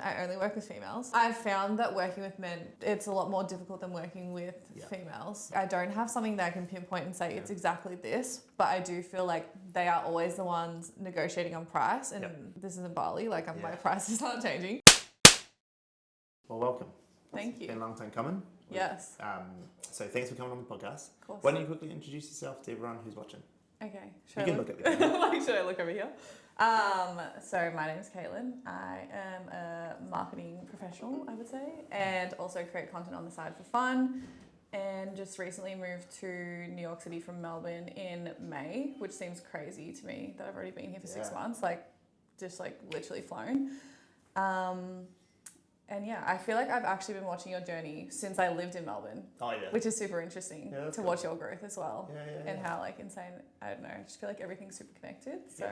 I only work with females. I've found that working with men, it's a lot more difficult than working with females. I don't have something that I can pinpoint and say it's exactly this, but I do feel like they are always the ones negotiating on price, and this isn't Bali, like my price is not changing. Well, welcome. Thank you. It's been a long time coming. Yes. So thanks for coming on the podcast. Of course. Why don't you quickly introduce yourself to everyone who's watching? Okay. You can look at the camera. Like, should I look over here? So my name is Caitlyn. I am a marketing professional, I would say, and also create content on the side for fun. And just recently moved to New York City from Melbourne in May, which seems crazy to me that I've already been here for 6 months, just literally flown. And yeah, I feel like I've actually been watching your journey since I lived in Melbourne. Oh yeah. Which is super interesting to watch your growth as well. Yeah. And how insane, I don't know, I just feel like everything's super connected. So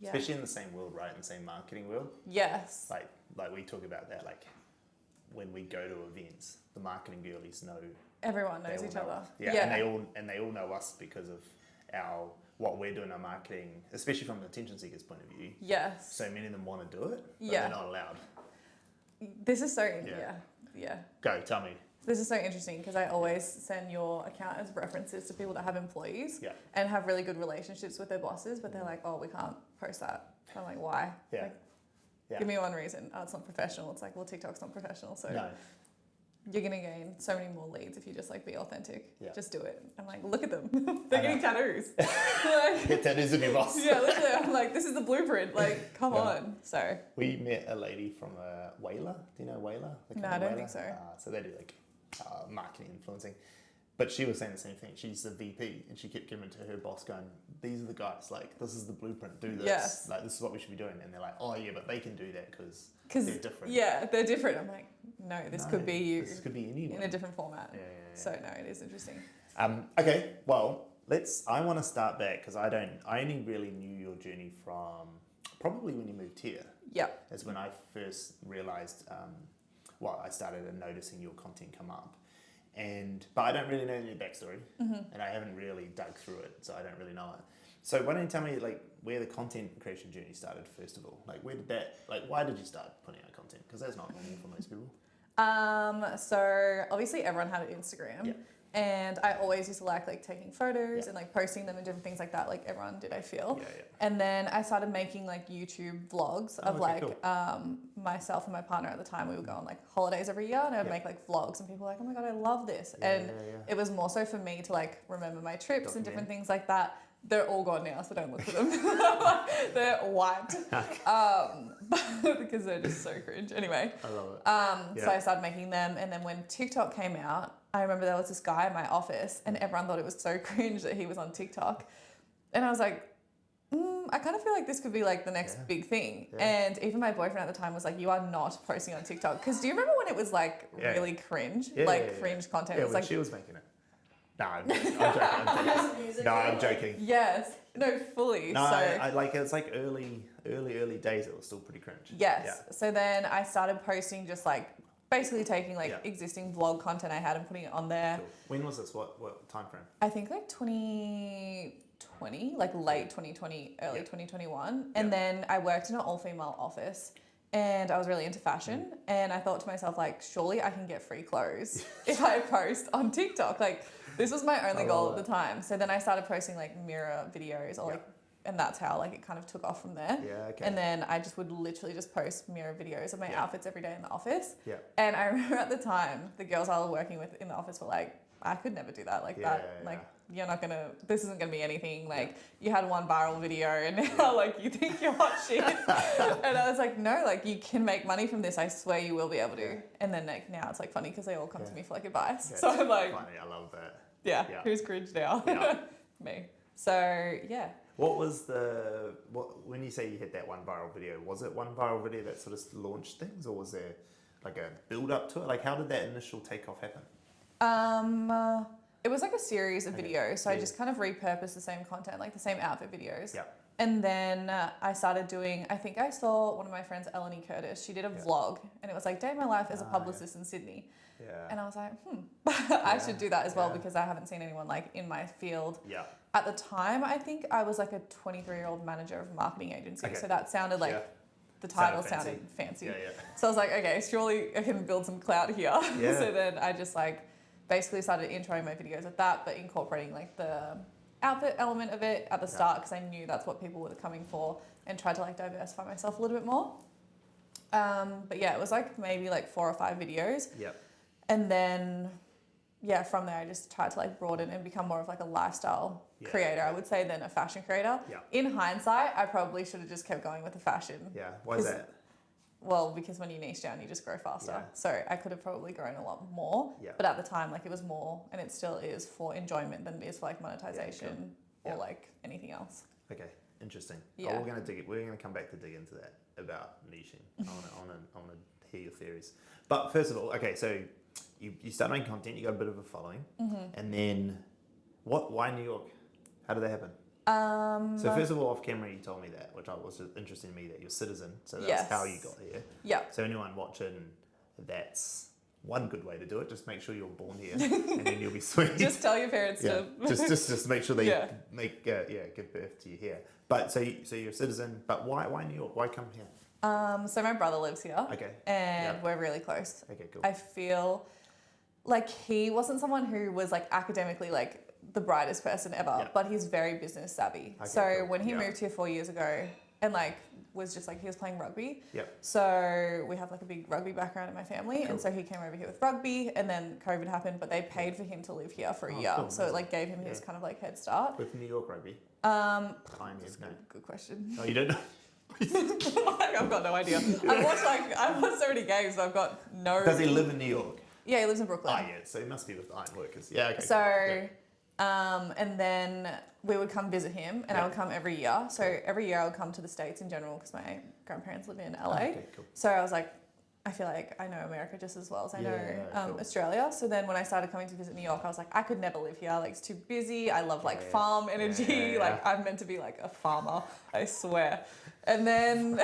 yeah. Especially in the same world, right? In the same marketing world. Yes. Like we talk about that, when we go to events, the marketing girlies know. Everyone knows each other. Yeah. And they all know us because of what we're doing our marketing, especially from an attention seeker's point of view. Yes. So many of them want to do it, but they're not allowed. This is so Go, tell me. This is so interesting because I always send your account as references to people that have employees and have really good relationships with their bosses, but they're like, oh, we can't post that. I'm like, why? Yeah. Give me one reason. Oh, it's not professional. It's like, well, TikTok's not professional, so no. You're gonna gain so many more leads if you just be authentic. Yeah. Just do it. I'm like, look at them. They're getting tattoos. Get tattoos of your boss. Yeah, literally. I'm like, this is the blueprint. Come on. So we met a lady from Whaler. Do you know Whaler? No, I don't think so. So they do marketing influencing. But she was saying the same thing. She's the VP, and she kept giving it to her boss, going, "These are the guys. This is the blueprint. Do this. Yes. This is what we should be doing." And they're like, "Oh yeah, but they can do that because they're different." Yeah, they're different. I'm like, no, this could be you. This could be anyone in a different format. Yeah. So no, it is interesting. Okay, well, I want to start back because I only really knew your journey from probably when you moved here. Yeah. That's when I first realized. I started noticing your content come up. But I don't really know your backstory, and I haven't really dug through it, so I don't really know it. So why don't you tell me where the content creation journey started first of all? Where did that why did you start putting out content? Because that's not normal for most people. So obviously everyone had an Instagram, and I always used to taking photos and posting them and different things like that. Everyone did, I feel. Yeah. And then I started making YouTube vlogs of cool. Myself and my partner at the time. We would go on holidays every year, and I would make vlogs, and people were like, "Oh my god, I love this!" It was more so for me to remember my trips and different things like that. They're all gone now, so don't look for them. They're wiped because they're just so cringe. Anyway, I love it. So I started making them, and then when TikTok came out, I remember there was this guy in my office, and everyone thought it was so cringe that he was on TikTok, and I was like, I kind of feel like this could be the next big thing. And even my boyfriend at the time was like, you are not posting on TikTok. Because do you remember when it was really cringe? Cringe content. Yeah, it was when she was making it. No, I'm joking. I'm joking. Yes. No, fully. No, so, it's early days. It was still pretty cringe. Yes. Yeah. So then I started posting just basically taking existing vlog content I had and putting it on there. Cool. When was this? What time frame? I think 2020, late 2020, early 2021. And then I worked in an all-female office, and I was really into fashion. And I thought to myself, surely I can get free clothes if I post on TikTok. This was my only goal at the time. So then I started posting mirror videos and that's how it kind of took off from there. Yeah, okay. And then I just would literally just post mirror videos of my outfits every day in the office. Yeah. And I remember at the time, the girls I was working with in the office were like, I could never do that you're not gonna, this isn't gonna be anything. You had one viral video and now you think you're hot shit. And I was like, no, you can make money from this. I swear you will be able to. And then now it's funny because they all come to me for advice. Yeah, so I'm like, funny. I love that. Yeah. Who's cringe now? Yeah. Me. So yeah. What was when you say you hit that one viral video, was it one viral video that sort of launched things, or was there a build up to it? How did that initial takeoff happen? It was a series of videos. So I just kind of repurposed the same content, the same outfit videos. Yeah. And then I started doing, I think I saw one of my friends, Eleni Curtis, she did a vlog, and it was day in my life as a publicist in Sydney. Yeah. And I was like, I should do that as well because I haven't seen anyone in my field. Yeah. At the time, I think I was a 23-year-old manager of a marketing agency. Okay. So that sounded the title Sounded sounded fancy. Yeah. So I was like, okay, surely I can build some clout here. Yeah. So then I just like basically started introing my videos with that, but incorporating like the outfit element of it at the start because I knew that's what people were coming for, and tried to like diversify myself a little bit more. But yeah, it was like maybe like 4 or 5 videos. Yep. And then, yeah, from there I just tried to like broaden and become more of like a lifestyle creator, I would say, than a fashion creator. Yeah. In hindsight, I probably should have just kept going with the fashion. Yeah. Why is that? Well, because when you niche down, you just grow faster. Yeah. So I could have probably grown a lot more. Yeah. But at the time, like it was more, and it still is, for enjoyment than it is for like monetization or like anything else. Okay. Interesting. Yeah. Oh, we're gonna come back to dig into that about niching. I wanna hear your theories. But first of all, okay, so you start making content, you got a bit of a following, and then why New York? How did that happen? So first of all, off camera, you told me that, which was interesting to me, that you're a citizen. So that's how you got here. Yeah. So anyone watching, that's one good way to do it. Just make sure you're born here, and then you'll be sweet. Just tell your parents to. just make sure they give birth to you here. But so you're a citizen. But why New York? Why come here? So my brother lives here. Okay. And we're really close. Okay, cool. I feel like he wasn't someone who was like academically like the brightest person ever, but he's very business savvy. Okay, so cool. when he moved here 4 years ago and like was just like, he was playing rugby. Yep. So we have like a big rugby background in my family. Cool. And so he came over here with rugby, and then COVID happened, but they paid for him to live here for a year. Cool. So it like gave him his kind of like head start. With New York rugby? That's a good question. Oh, you don't know? I've got no idea. I've watched so many games, but I've got no. Does he live in New York? Yeah, he lives in Brooklyn. Oh, yeah. So he must be with iron workers. Yeah, okay. So, and then we would come visit him, and I would come every year. So every year I would come to the States in general because my grandparents live in LA. Okay, cool. So I was like, I feel like I know America just as well as I know Australia. So then when I started coming to visit New York, I was like, I could never live here. Like, it's too busy. I love like farm energy. Like, I'm meant to be like a farmer, I swear. And then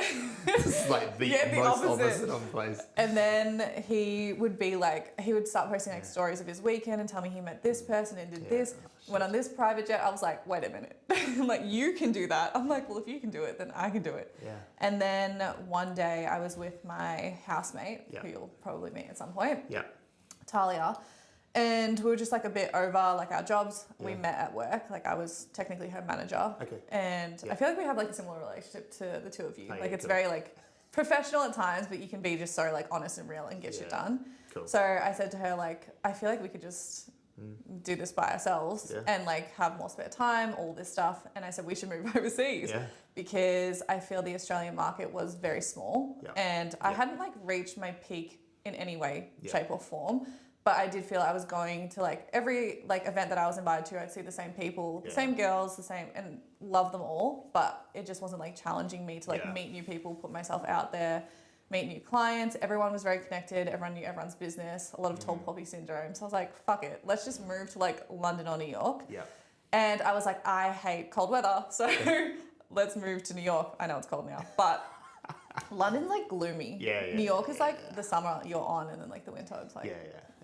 it's like the most opposite of place. And then he would be like, he would start posting like stories of his weekend and tell me he met this person and did this, went on this private jet. I was like, wait a minute. I'm like, you can do that. I'm like, well, if you can do it, then I can do it. Yeah. And then one day I was with my housemate, who you'll probably meet at some point, Talia. And we were just like a bit over like our jobs. We met at work. Like I was technically her manager. Okay. And I feel like we have like a similar relationship to the two of you. Like it's very like professional at times, but you can be just so like honest and real and get shit done. Cool. So I said to her, like, I feel like we could just do this by ourselves and like have more spare time, all this stuff. And I said we should move overseas because I feel the Australian market was very small and I hadn't like reached my peak in any way, shape or form. But I did feel I was going to like every like event that I was invited to, I'd see the same people, the same girls, the same, and love them all. But it just wasn't like challenging me to like meet new people, put myself out there, meet new clients. Everyone was very connected. Everyone knew everyone's business. A lot of tall poppy syndrome. So I was like, fuck it, let's just move to like London or New York. Yeah. And I was like, I hate cold weather, so let's move to New York. I know it's cold now, but London's like gloomy. New York is like the summer you're on, and then like the winter it's like.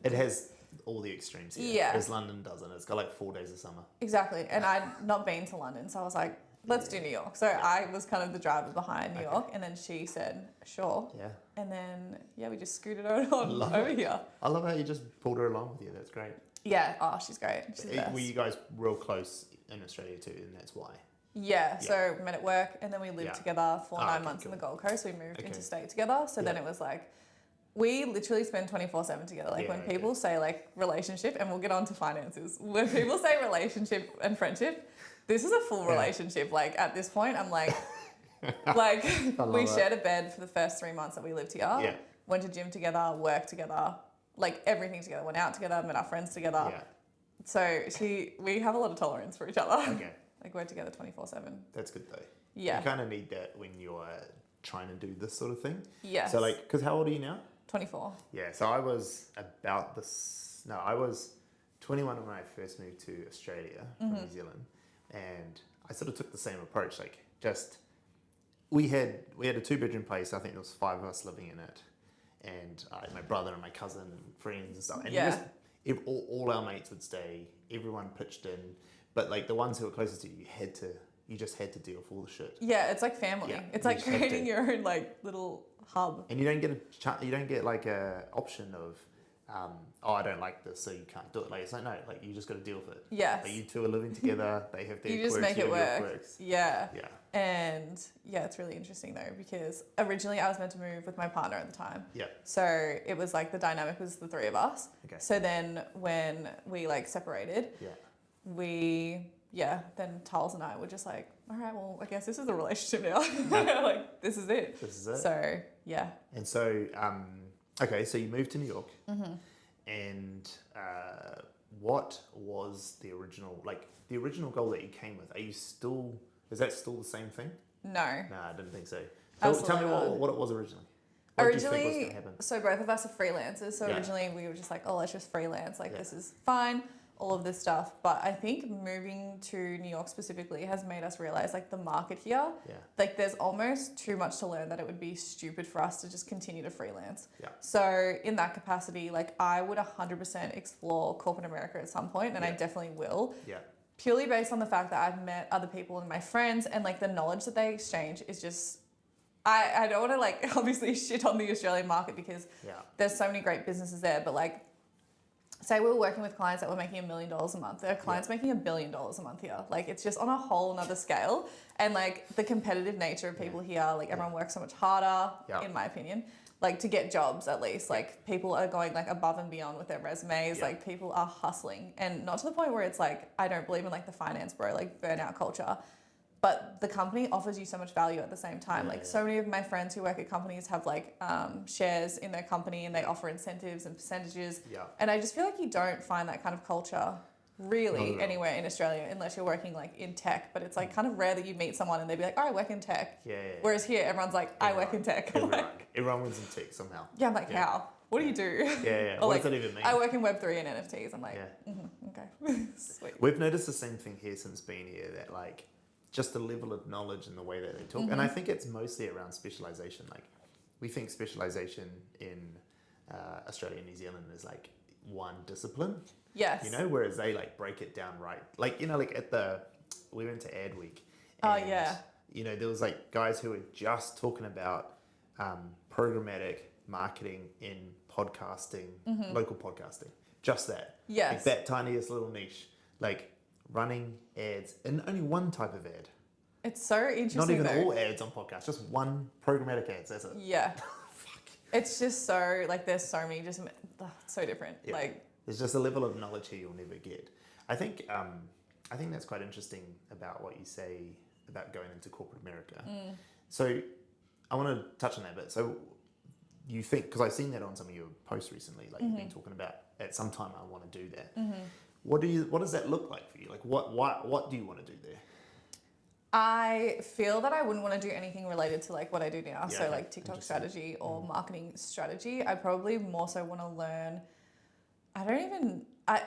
It has all the extremes here. Yeah. Whereas London doesn't. It's got like 4 days of summer. Exactly. And I'd not been to London, so I was like, let's do New York. So I was kind of the driver behind New York, and then she said, sure. Yeah. And then, we just scooted on over here. I love how you just pulled her along with you. That's great. Yeah. Oh, she's great. She's the best. Were you guys real close in Australia too, and that's why? Yeah. So we met at work, and then we lived together for 9 months on the Gold Coast. We moved interstate together. So then it was like, we literally spend 24/7 together. Like when people say like relationship, and we'll get on to finances. When people say relationship and friendship, this is a full relationship. Like at this point, I'm like, we shared a bed for the first 3 months that we lived here. Yeah. Went to gym together, worked together, like everything together. Went out together, met our friends together. Yeah. So we have a lot of tolerance for each other. Okay. Like we're together 24/7. That's good though. Yeah. You kind of need that when you're trying to do this sort of thing. Yes. So like, because how old are you now? 24. Yeah, so I was I was 21 when I first moved to Australia from New Zealand, and I sort of took the same approach. Like, just we had a 2-bedroom place. I think there was 5 of us living in it, and my brother and my cousin and friends and stuff. And all our mates would stay. Everyone pitched in, but like the ones who were closest to you, you had to you just had to deal with all the shit. Yeah, it's like family. Yeah, It's you like just have creating to. your own like little hub. And you don't get like a option of, oh, I don't like this, so you can't do it. Like, it's like, no, like, you just got to deal with it. Yes. Like, you two are living together. They have their You just quirks, make you it have your work. quirks. Yeah. Yeah. And yeah, it's really interesting though, because originally I was meant to move with my partner at the time. Yeah. So it was like the dynamic was the three of us. Okay. So then when we like separated, then Tals and I were just like, all right, well, I guess this is the relationship now. Like, this is it. This is it. So yeah. And so, okay, so you moved to New York. And what was the original goal that you came with? Is that still the same thing? No. No, I didn't think so. Absolutely Tell me not. what it was originally. What did you think was Originally, going to happen? so both of us are freelancers. So Yeah. originally we were just like, oh, let's just freelance. Like, Yeah. this is fine, all of this stuff. But I think moving to New York specifically has made us realize like the market here, Yeah. like there's almost too much to learn that it would be stupid for us to just continue to freelance. Yeah. So in that capacity, like I would 100% explore corporate America at some point, and I Yeah. definitely will. Yeah. Purely based on the fact that I've met other people and my friends, and like the knowledge that they exchange is just, I don't want to like obviously shit on the Australian market because Yeah. there's so many great businesses there, but like say we were working with clients that were making $1 million a month. There are clients making $1 billion a month here. Like it's just on a whole nother scale. And like the competitive nature of people here, like everyone works so much harder, Yeah. in my opinion, like to get jobs at least. Like people are going like above and beyond with their resumes. Yeah. Like people are hustling, and not to the point where it's like, I don't believe in like the finance bro, like burnout culture. But the company offers you so much value at the same time. Yeah, like yeah. so many of my friends who work at companies have like shares in their company, and they offer incentives and percentages. Yeah. And I just feel like you don't find that kind of culture Not really at all. anywhere in Australia unless you're working like in tech. But it's like kind of rare that you meet someone and they'd be like, oh, I work in tech. Yeah. Whereas here, everyone's like, I work in tech. I'm like, Everyone was in tech somehow. yeah, I'm like, Yeah. how? What do you do? Yeah. Or What like, does that even mean? I work in Web3 and NFTs. I'm like, Yeah. okay, sweet. We've noticed the same thing here since being here, that like just the level of knowledge and the way that they talk. And I think it's mostly around specialization. Like we think specialization in Australia and New Zealand is like one discipline, Yes. you know, whereas they like break it down right. Like, you know, like we went to Ad Week. Oh, And, yeah. You know, there was like guys who were just talking about programmatic marketing in podcasting, local podcasting, just that. Yes. Like that tiniest little niche, like running ads in only one type of ad. It's so interesting. Not even though. all ads on podcasts, just one programmatic ads. That's it. Yeah. Fuck. It's just so, like, there's so many, just so different. Yeah. Like, There's just a level of knowledge here you'll never get. I think that's quite interesting about what you say about going into corporate America. So I want to touch on that a bit. So you think, because I've seen that on some of your posts recently, like you've been talking about at some time I want to do that. What does that look like for you? Like what do you want to do there? I feel that I wouldn't want to do anything related to like what I do now. Yeah, So okay. like TikTok Interesting. strategy or marketing strategy. I probably more so want to learn.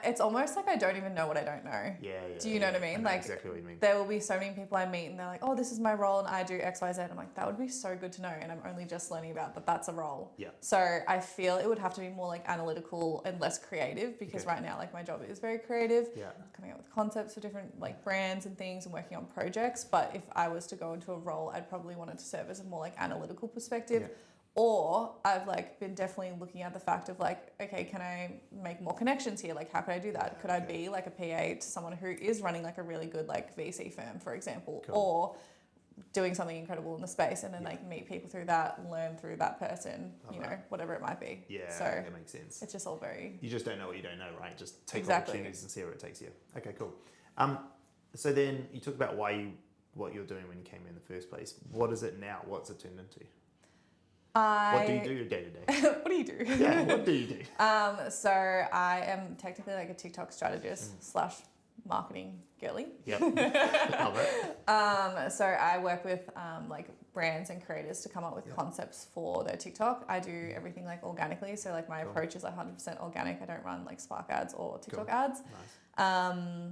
It's almost like I don't even know what I don't know. Yeah. Do you know what I mean? Like, exactly what you mean. There will be so many people I meet and they're like, oh, this is my role and I do X, Y, Z. I'm like, that would be so good to know. And I'm only just learning about that that's a role. Yeah. So I feel it would have to be more like analytical and less creative, because Okay. right now, like my job is very creative. Yeah. Coming up with concepts for different like brands and things and working on projects. But if I was to go into a role, I'd probably want it to serve as a more like analytical perspective. Yeah. Or I've like been definitely looking at the fact of like, okay, can I make more connections here? Like, how could I do that? Could I be like a PA to someone who is running like a really good like VC firm, for example, Cool. or doing something incredible in the space, and then like meet people through that, learn through that person, you know, whatever it might be. Yeah, So that makes sense. it's just all very. You just don't know what you don't know, right? Just take Exactly. opportunities and see where it takes you. Okay, cool. So then you talk about what you're doing when you came in the first place. What is it now? What's it turned into? What do you do day to day? What do you do? Yeah, what do you do? So I am technically like a TikTok strategist slash marketing girly. Yep. Love it. So I work with like brands and creators to come up with concepts for their TikTok. I do everything like organically. So like my approach is 100% organic. I don't run like Spark ads or TikTok ads. Nice.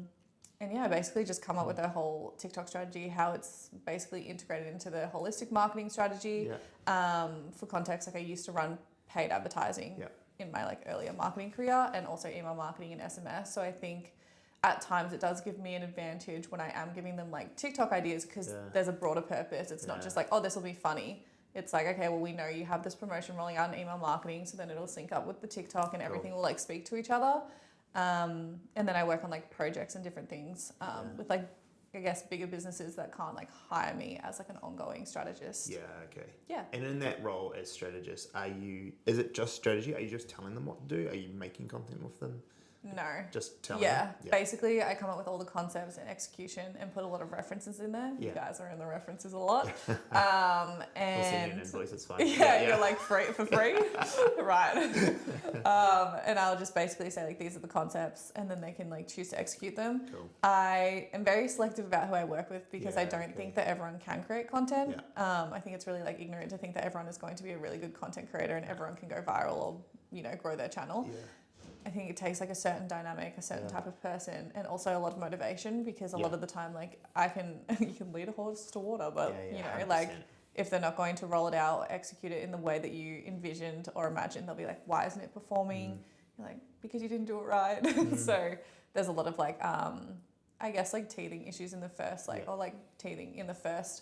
And yeah, basically just come up with a whole TikTok strategy, how it's basically integrated into the holistic marketing strategy. Yeah. For context, like I used to run paid advertising Yeah. in my like earlier marketing career, and also email marketing and SMS. So I think at times it does give me an advantage when I am giving them like TikTok ideas because there's a broader purpose. It's not just like, oh, this will be funny. It's like, okay, well, we know you have this promotion rolling out in email marketing, so then it'll sync up with the TikTok and everything will like speak to each other. And then I work on like projects and different things with like, I guess, bigger businesses that can't like hire me as like an ongoing strategist. Yeah, okay. Yeah. And in that role as strategist, is it just strategy? Are you just telling them what to do? Are you making content with them? No. Just telling them? Yeah. Basically, I come up with all the concepts and execution and put a lot of references in there. Yeah. You guys are in the references a lot. And We'll send you an invoice, it's fine. You're like free for free. Right. And I'll just basically say like, these are the concepts, and then they can like choose to execute them. Cool. I am very selective about who I work with because I don't think that everyone can create content. Yeah. I think it's really like ignorant to think that everyone is going to be a really good content creator and everyone can go viral or, you know, grow their channel. Yeah. I think it takes like a certain dynamic, a certain type of person, and also a lot of motivation because a lot of the time, like you can lead a horse to water, but you know, 100%. like if they're not going to roll it out or execute it in the way that you envisioned or imagined, they'll be like, why isn't it performing? You're like, because you didn't do it right. So there's a lot of like, I guess like teething issues in the first, like, or like teething in the first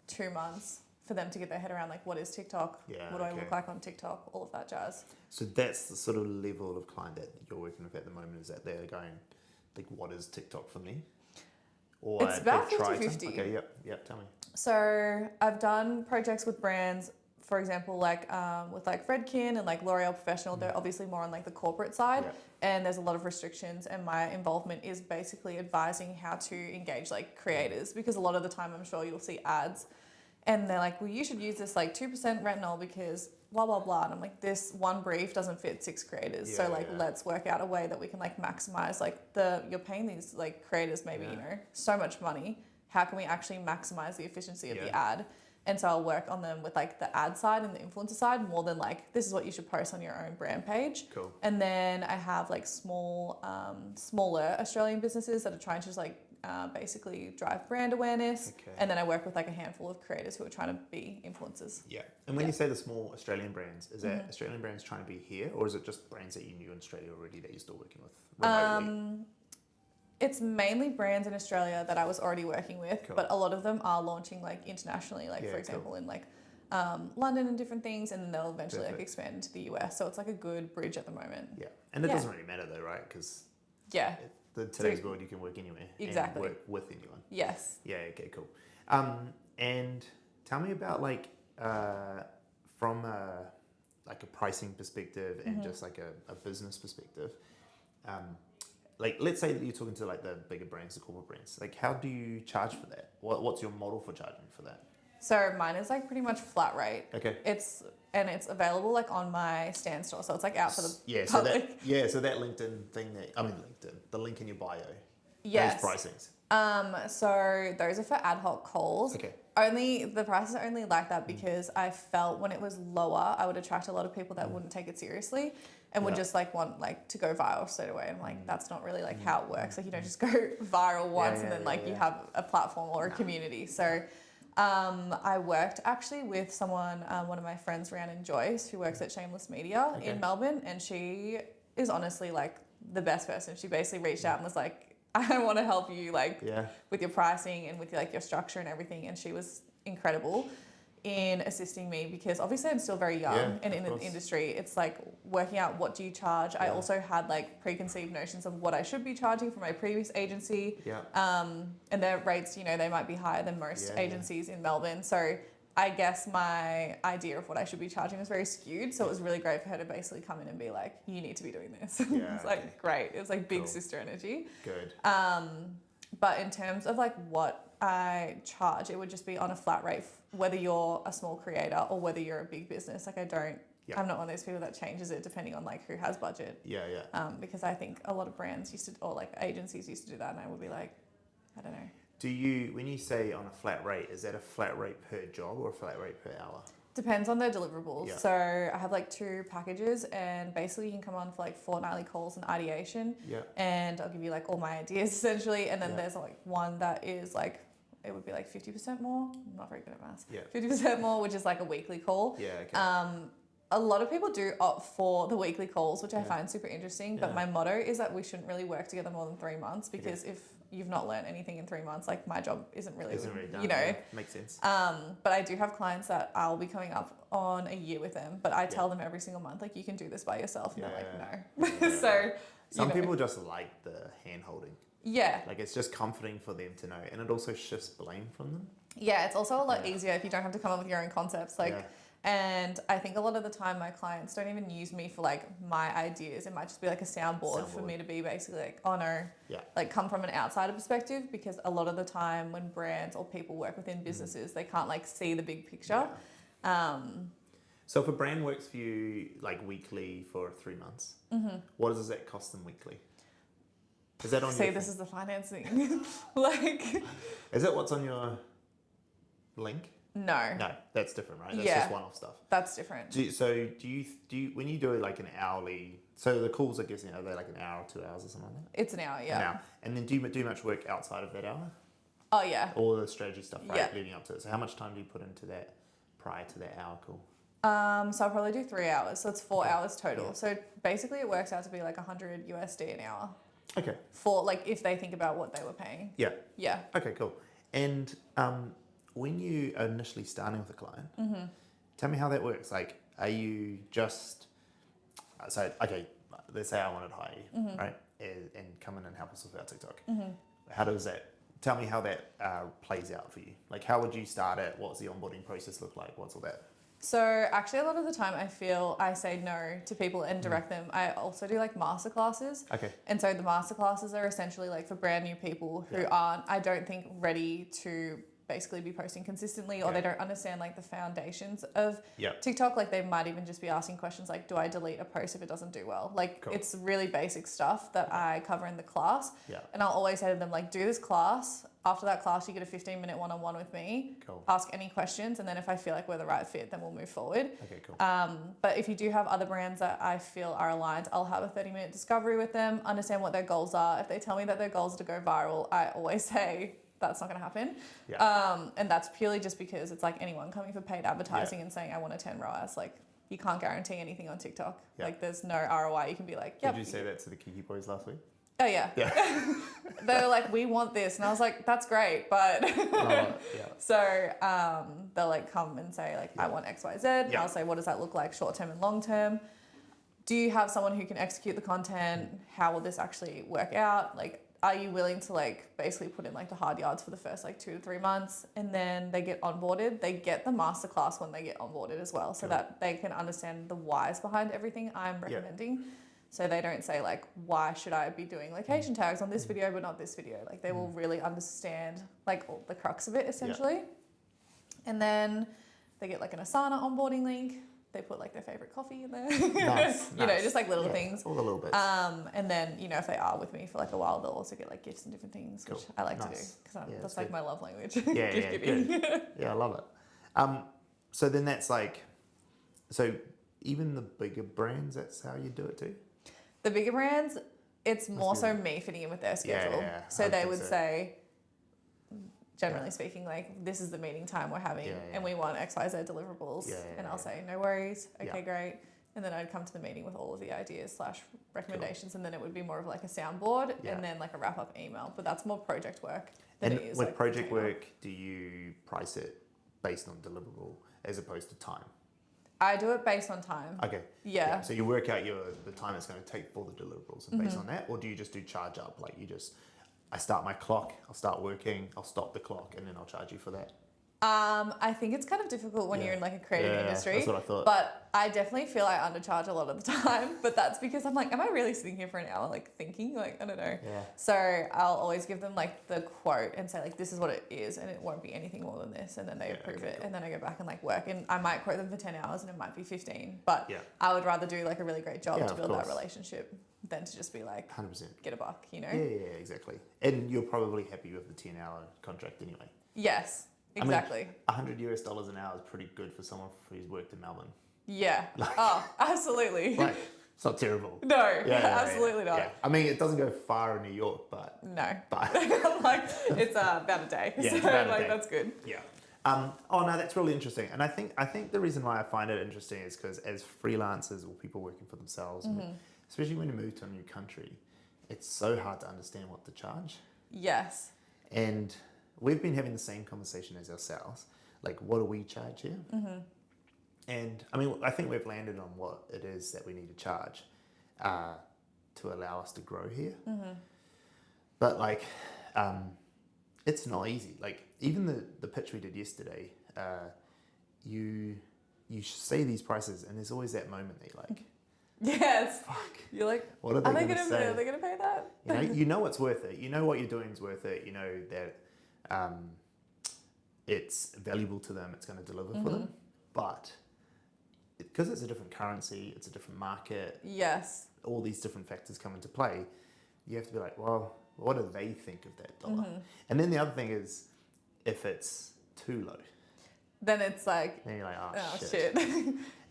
2 months for them to get their head around like, what is TikTok? What do I look like on TikTok? All of that jazz. So that's the sort of level of client that you're working with at the moment, is that they're going like, what is TikTok for me? Or it's about they've tried 50-50. Okay, yep, tell me. So I've done projects with brands, for example, like with like Redken and like L'Oreal Professional. They're obviously more on like the corporate side, and there's a lot of restrictions, and my involvement is basically advising how to engage like creators, because a lot of the time I'm sure you'll see ads and they're like, well, you should use this like 2% retinol because blah, blah, blah. And I'm like, this one brief doesn't fit 6 creators. So like, let's work out a way that we can like maximize like you're paying these like creators maybe, you know, so much money. How can we actually maximize the efficiency of the ad? And so I'll work on them with like the ad side and the influencer side more than like, this is what you should post on your own brand page. Cool. And then I have like smaller Australian businesses that are trying to just like basically drive brand awareness. And then I work with like a handful of creators who are trying to be influencers. Yeah. And when you say the small Australian brands, is that Australian brands trying to be here, or is it just brands that you knew in Australia already that you're still working with remotely? It's mainly brands in Australia that I was already working with, but a lot of them are launching like internationally, like for example in like London and different things, and then they'll eventually like expand to the US. So it's like a good bridge at the moment. Yeah. And it doesn't really matter though, right? Because today's world, you can work anywhere. Exactly. And work with anyone. Yes. Yeah, okay, cool. And tell me about like from a pricing perspective and just like a business perspective. Like, let's say that you're talking to like the bigger brands, the corporate brands. Like, how do you charge for that? What's your model for charging for that? So mine is like pretty much flat rate. Okay. It's available like on my Stan store, so it's like out for the public. So that LinkedIn thing the link in your bio. Yes. Those pricings. So those are for ad hoc calls. Okay. The prices are only like that because I felt when it was lower, I would attract a lot of people that wouldn't take it seriously and would just like want like to go viral straight away. I'm like, that's not really like how it works. Like you don't just go viral once and then like you have a platform or a community. So I worked actually with someone, one of my friends, Rhiannon Joyce, who works at Shameless Media in Melbourne, and she is honestly like the best person. She basically reached out and was like, I want to help you like with your pricing and with like your structure and everything. And she was incredible in assisting me because obviously I'm still very young and in the industry. It's like working out what do you charge. I also had like preconceived notions of what I should be charging from my previous agency. And their rates, you know, they might be higher than most agencies in Melbourne. So I guess my idea of what I should be charging was very skewed. So it was really great for her to basically come in and be like, you need to be doing this. It's like great. It was like big sister energy. Good. But in terms of like what I charge, it would just be on a flat rate, whether you're a small creator or whether you're a big business. Like I'm not one of those people that changes it depending on like who has budget. Because I think a lot of brands or like agencies used to do that, and I would be like, I don't know. When you say on a flat rate, is that a flat rate per job or a flat rate per hour? Depends on their deliverables. So I have like 2 packages, and basically you can come on for like fortnightly calls and ideation. And I'll give you like all my ideas essentially. And then there's like one that is like, it would be like 50% more. I'm not very good at maths. 50% more, which is like a weekly call. a lot of people do opt for the weekly calls, which I Yeah. find super interesting. But Yeah. my motto is that we shouldn't really work together more than 3 months, because if you've not learned anything in 3 months, like my job isn't really done. you know. Yeah, makes sense. But I do have clients that I'll be coming up on a year with them, but I tell them every single month, like, you can do this by yourself, and they're like, no. Yeah. So Some you know. people just like the hand holding. Yeah. Like it's just comforting for them to know, and it also shifts blame from them. Yeah, it's also a lot Yeah. easier if you don't have to come up with your own concepts. Like, Yeah. and I think a lot of the time my clients don't even use me for like my ideas. It might just be like a soundboard for me to be basically like, oh no, like come from an outsider perspective, because a lot of the time when brands or people work within businesses, they can't like see the big picture. Yeah. So if a brand works for you like weekly for 3 months, what does that cost them weekly? Is that on See, your this is the financing. Like, is that what's on your link? no, No, that's different, right? That's Yeah. just one-off stuff. that's different. Do you when you do it like an hourly? So the calls, I guess, are they like an hour, 2 hours, or something like that? It's an hour, yeah. An hour. And then do you do much work outside of that hour? Oh yeah. All the strategy stuff, right, Yeah. leading up to it. So how much time do you put into that prior to that hour call? So I'll probably do 3 hours, so it's 4 hours total. Yeah. So basically, it works out to be like 100 USD an hour Okay. for like if they think about what they were paying. Yeah. Yeah. Okay, cool. And when you are initially starting with a client, tell me how that works. Like, are you just okay? Let's say I wanted to hire you, right, and come in and help us with our TikTok. How does that? Tell me how that plays out for you. Like, how would you start it? What's the onboarding process look like? What's all that? So actually, a lot of the time, I feel I say no to people and direct them. I also do like masterclasses. Okay. And so the masterclasses are essentially like for brand new people who aren't, I don't think, ready to basically be posting consistently, or they don't understand like the foundations of TikTok. Like they might even just be asking questions like, do I delete a post if it doesn't do well? Like it's really basic stuff that I cover in the class. Yeah. And I'll always say to them, like, do this class. After that class, you get a 15-minute one-on-one with me. Cool. Ask any questions, and then if I feel like we're the right fit, then we'll move forward. Okay, cool. But if you do have other brands that I feel are aligned, I'll have a 30-minute discovery with them, understand what their goals are. If they tell me that their goals are to go viral, I always say that's not going to happen. Yeah. And that's purely just because it's like anyone coming for paid advertising and saying, I want a 10 ROAS. Like, you can't guarantee anything on TikTok. Yeah. Like, there's no ROI. You can be like, yep. Did you say that to the Kiki boys last week? Oh, yeah. Yeah. They were like, we want this. And I was like, that's great, but... Yeah. So they'll like come and say like, I want X, Y, Z. And I'll say, what does that look like short term and long term? Do you have someone who can execute the content? How will this actually work out? Like, are you willing to like basically put in like the hard yards for the first like 2 to 3 months, and then they get onboarded? They get the masterclass when they get onboarded as well, so that they can understand the whys behind everything I'm recommending. So they don't say like, why should I be doing location tags on this video but not this video? Like they will really understand like all the crux of it essentially. And then they get like an Asana onboarding link. They put like their favorite coffee in there. Nice. You know, just like little things. All the little bits. And then, you know, if they are with me for like a while, they'll also get like gifts and different things, which I like to do because that's like my love language. Gift giving. Good. Yeah, I love it. So then that's like, so even the bigger brands, that's how you do it too? The bigger brands, it's more so me fitting in with their schedule. So they would say, generally speaking, like, this is the meeting time we're having and we want XYZ deliverables. And I'll say, no worries. Okay, great. And then I'd come to the meeting with all of the ideas / recommendations. And then it would be more of like a soundboard and then like a wrap up email. But that's more project work than it is. With like project work, do you price it based on deliverable as opposed to time? I do it based on time. Okay. Yeah. So you work out the time it's going to take for the deliverables and based on that, or do you just do charge up? Like I start my clock, I'll start working, I'll stop the clock, and then I'll charge you for that. I think it's kind of difficult when you're in like a creative industry. That's what I thought. But I definitely feel I undercharge a lot of the time. But that's because I'm like, am I really sitting here for an hour like thinking? Like, I don't know. Yeah. So I'll always give them like the quote and say like, this is what it is, and it won't be anything more than this. And then they approve it. Cool. And then I go back and like work. And I might quote them for 10 hours and it might be 15. But I would rather do like a really great job to build that relationship than to just be like, 100%. Get a buck, you know? Yeah, exactly. And you're probably happy with the 10-hour contract anyway. Yes. Exactly. I mean, $100 an hour is pretty good for someone who's worked in Melbourne. Yeah. Absolutely. Like, it's not terrible. No, absolutely not. Yeah. I mean, it doesn't go far in New York, but... No. But like, it's about a day. Yeah, so, about a like, day. that's good. Yeah. Oh no, that's really interesting, and I think the reason why I find it interesting is because as freelancers or people working for themselves, especially when you move to a new country, it's so hard to understand what to charge. Yes. And we've been having the same conversation as ourselves, like what do we charge here? And I mean, I think we've landed on what it is that we need to charge to allow us to grow here. But like, it's not easy. Like even the pitch we did yesterday, you say these prices, and there's always that moment that you're like, yes, fuck. You're like, what are they going to say? Are they going to pay that? You know it's worth it. You know what you're doing is worth it. You know that it's valuable to them. It's going to deliver for them. But because it's a different currency, it's a different market. Yes. All these different factors come into play. You have to be like, well, what do they think of that dollar? And then the other thing is, if it's too low, then it's like, then you're like, oh shit.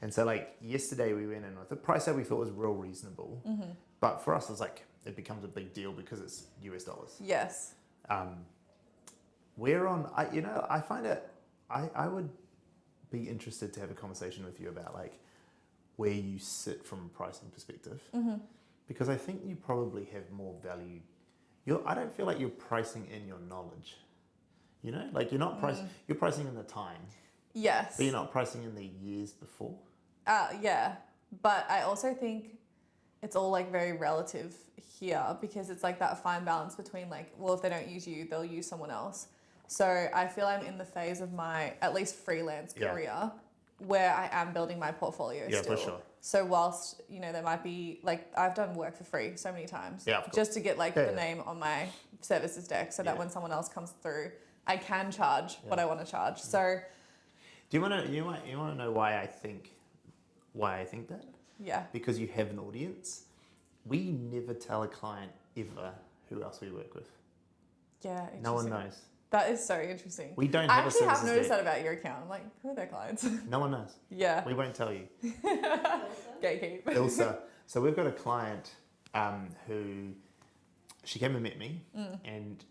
And so like yesterday we went in with a price that we thought was real reasonable, but for us it's like it becomes a big deal because it's US dollars. Yes. We're on. I find it. I would be interested to have a conversation with you about like where you sit from a pricing perspective, because I think you probably have more value. I don't feel like you're pricing in your knowledge. You know, like you're not pricing. You're pricing in the time. Yes. But you're not pricing in the years before. Yeah, but I also think it's all like very relative here, because it's like that fine balance between like, well, if they don't use you, they'll use someone else. So I feel I'm in the phase of my at least freelance career where I am building my portfolio still. For sure. So whilst, there might be like, I've done work for free so many times just to get like the name on my services deck so that when someone else comes through, I can charge what I want to charge. So do you want to know why I think that? Yeah. Because you have an audience. We never tell a client ever who else we work with. Yeah. No one knows. That is so interesting. We don't I have actually a have services noticed deck. that about your account. I'm like, who are their clients? No one knows. Yeah. We won't tell you. Gatekeep. Ilsa. So we've got a client who, she came and met me and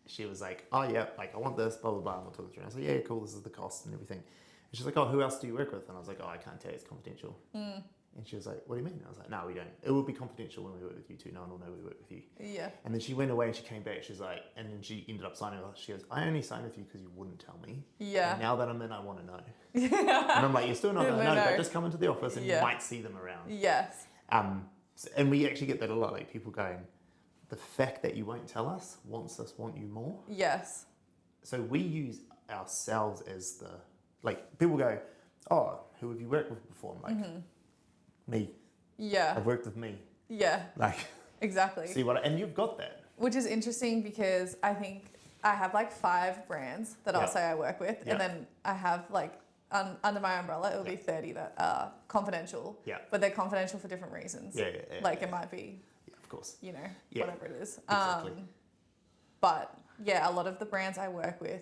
she was like, oh yeah, like I want this, blah, blah, blah. And we'll talk through. And I was like, yeah, cool, this is the cost and everything. And she's like, oh, who else do you work with? And I was like, oh, I can't tell you, it's confidential. And she was like, what do you mean? And I was like, no, we don't. It will be confidential when we work with you too. No one will know we work with you. Yeah. And then she went away and she came back. She's like, and then she ended up signing with us. She goes, I only signed with you because you wouldn't tell me. Yeah. And now that I'm in, I want to know. And I'm like, you're still not going to know, but just come into the office and you might see them around. Yes. And we actually get that a lot, like people going, the fact that you won't tell us wants us want you more. Yes. So we use ourselves as the, like people go, oh, who have you worked with before? I'm like, me. Yeah. I've worked with me. Yeah. Like, exactly. see what, and you've got that. Which is interesting because I think I have like 5 brands that I'll say I work with. And then I have like, under my umbrella, it will be 30 that are confidential. Yeah. But they're confidential for different reasons. Yeah. Like it might be, of course. Whatever it is. Exactly. But yeah, a lot of the brands I work with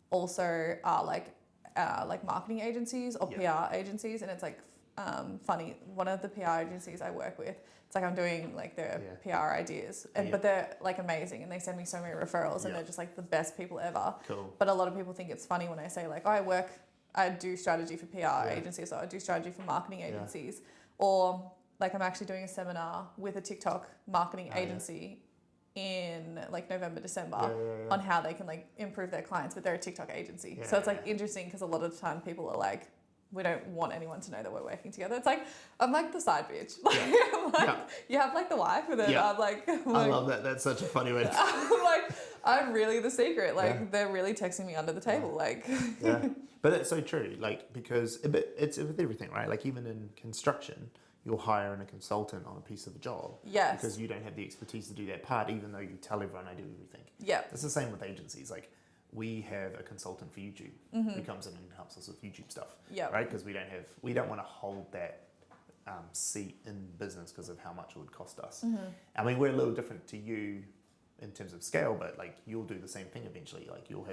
also are like marketing agencies or PR agencies. And it's like, funny, one of the PR agencies I work with, it's like I'm doing like their PR ideas, but they're like amazing and they send me so many referrals and they're just like the best people ever. Cool. But a lot of people think it's funny when I say like, oh, I do strategy for PR agencies, or I do strategy for marketing agencies, or like I'm actually doing a seminar with a TikTok marketing agency in like November, December on how they can like improve their clients, but they're a TikTok agency. So it's like interesting because a lot of the time people are like, we don't want anyone to know that we're working together. It's like, I'm like the side bitch. Like, I'm like, you have like the wife, and then I'm like, I love that. That's such a funny way. I'm like, I'm really the secret. Like they're really texting me under the table. Like, But it's so true. Like, because it's with everything, right? Like even in construction, you'll hire a consultant on a piece of a job. Yes. Because you don't have the expertise to do that part, even though you tell everyone I do everything. Yeah. It's the same with agencies. Like, we have a consultant for YouTube who comes in and helps us with YouTube stuff. Yeah. Right? Because we don't want to hold that seat in business because of how much it would cost us. I mean, we're a little different to you in terms of scale, but like you'll do the same thing eventually. Like you'll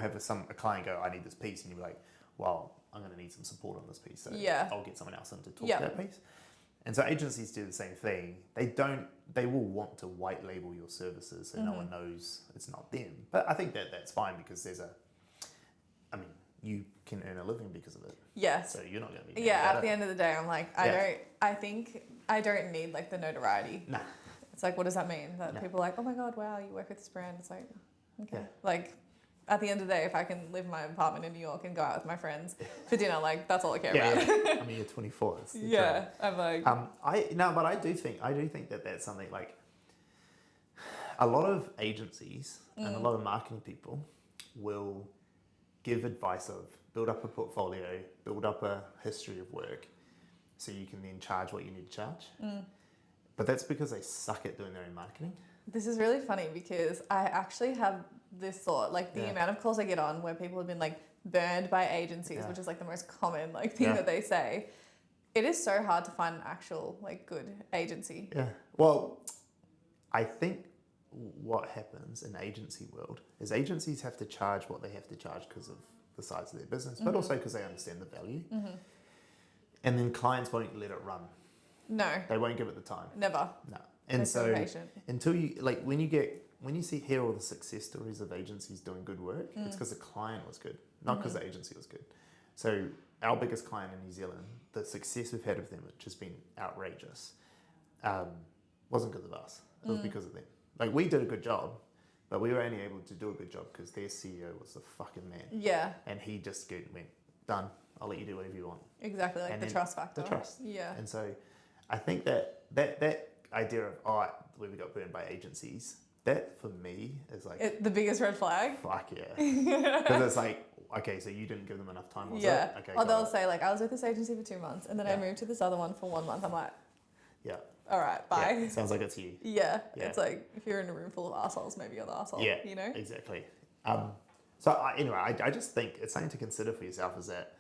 have a client go, I need this piece, and you'll be like, well, I'm going to need some support on this piece, so I'll get someone else in to talk to that piece. And so agencies do the same thing. They will want to white label your services so no one knows it's not them. But I think that's fine because you can earn a living because of it. Yes. So you're not going to be. Yeah. At the end of the day, I'm like, Yeah. I think I don't need like the notoriety. Nah. It's like, what does that mean? That No. people are like, oh my God, wow, you work with this brand. It's like, okay. Yeah. Like, at the end of the day, if I can live in my apartment in New York and go out with my friends for dinner, like, that's all I care about. Yeah. I mean, you're 24. It's Yeah. I'm like, but I do think that that's something like a lot of agencies and a lot of marketing people will give advice of build up a portfolio, build up a history of work, so you can then charge what you need to charge. But that's because they suck at doing their own marketing. this is really funny because I actually have this thought, like the amount of calls I get on where people have been like burned by agencies, which is like the most common like thing that they say. It is so hard to find an actual like good agency. Yeah. Well, I think what happens in the agency world is agencies have to charge what they have to charge because of the size of their business, but also because they understand the value. And then clients won't let it run. No, They won't give it the time. never. No. And They're so patient. until you like when you hear all the success stories of agencies doing good work, it's because the client was good, not because the agency was good. So our biggest client in New Zealand, the success we've had with them, which has been outrageous, wasn't because of us. It was because of them. Like we did a good job, but we were only able to do a good job because their CEO was the fucking man. Yeah, And he just went, done. I'll let you do whatever you want. exactly. Like And the then trust factor. The trust. Yeah. And so I think that idea of, where we got burned by agencies, that for me is like, The biggest red flag. fuck yeah. Because it's like, okay, so you didn't give them enough time, was it? Okay, Or they'll got it. say like, I was with this agency for 2 months and then I moved to this other one for 1 month. I'm like, Yeah. all right, bye. Yeah. Sounds like it's you. Yeah. Yeah. It's like, if you're in a room full of assholes, maybe you're the asshole. Yeah, You know? exactly. Anyway, I just think it's something to consider for yourself is that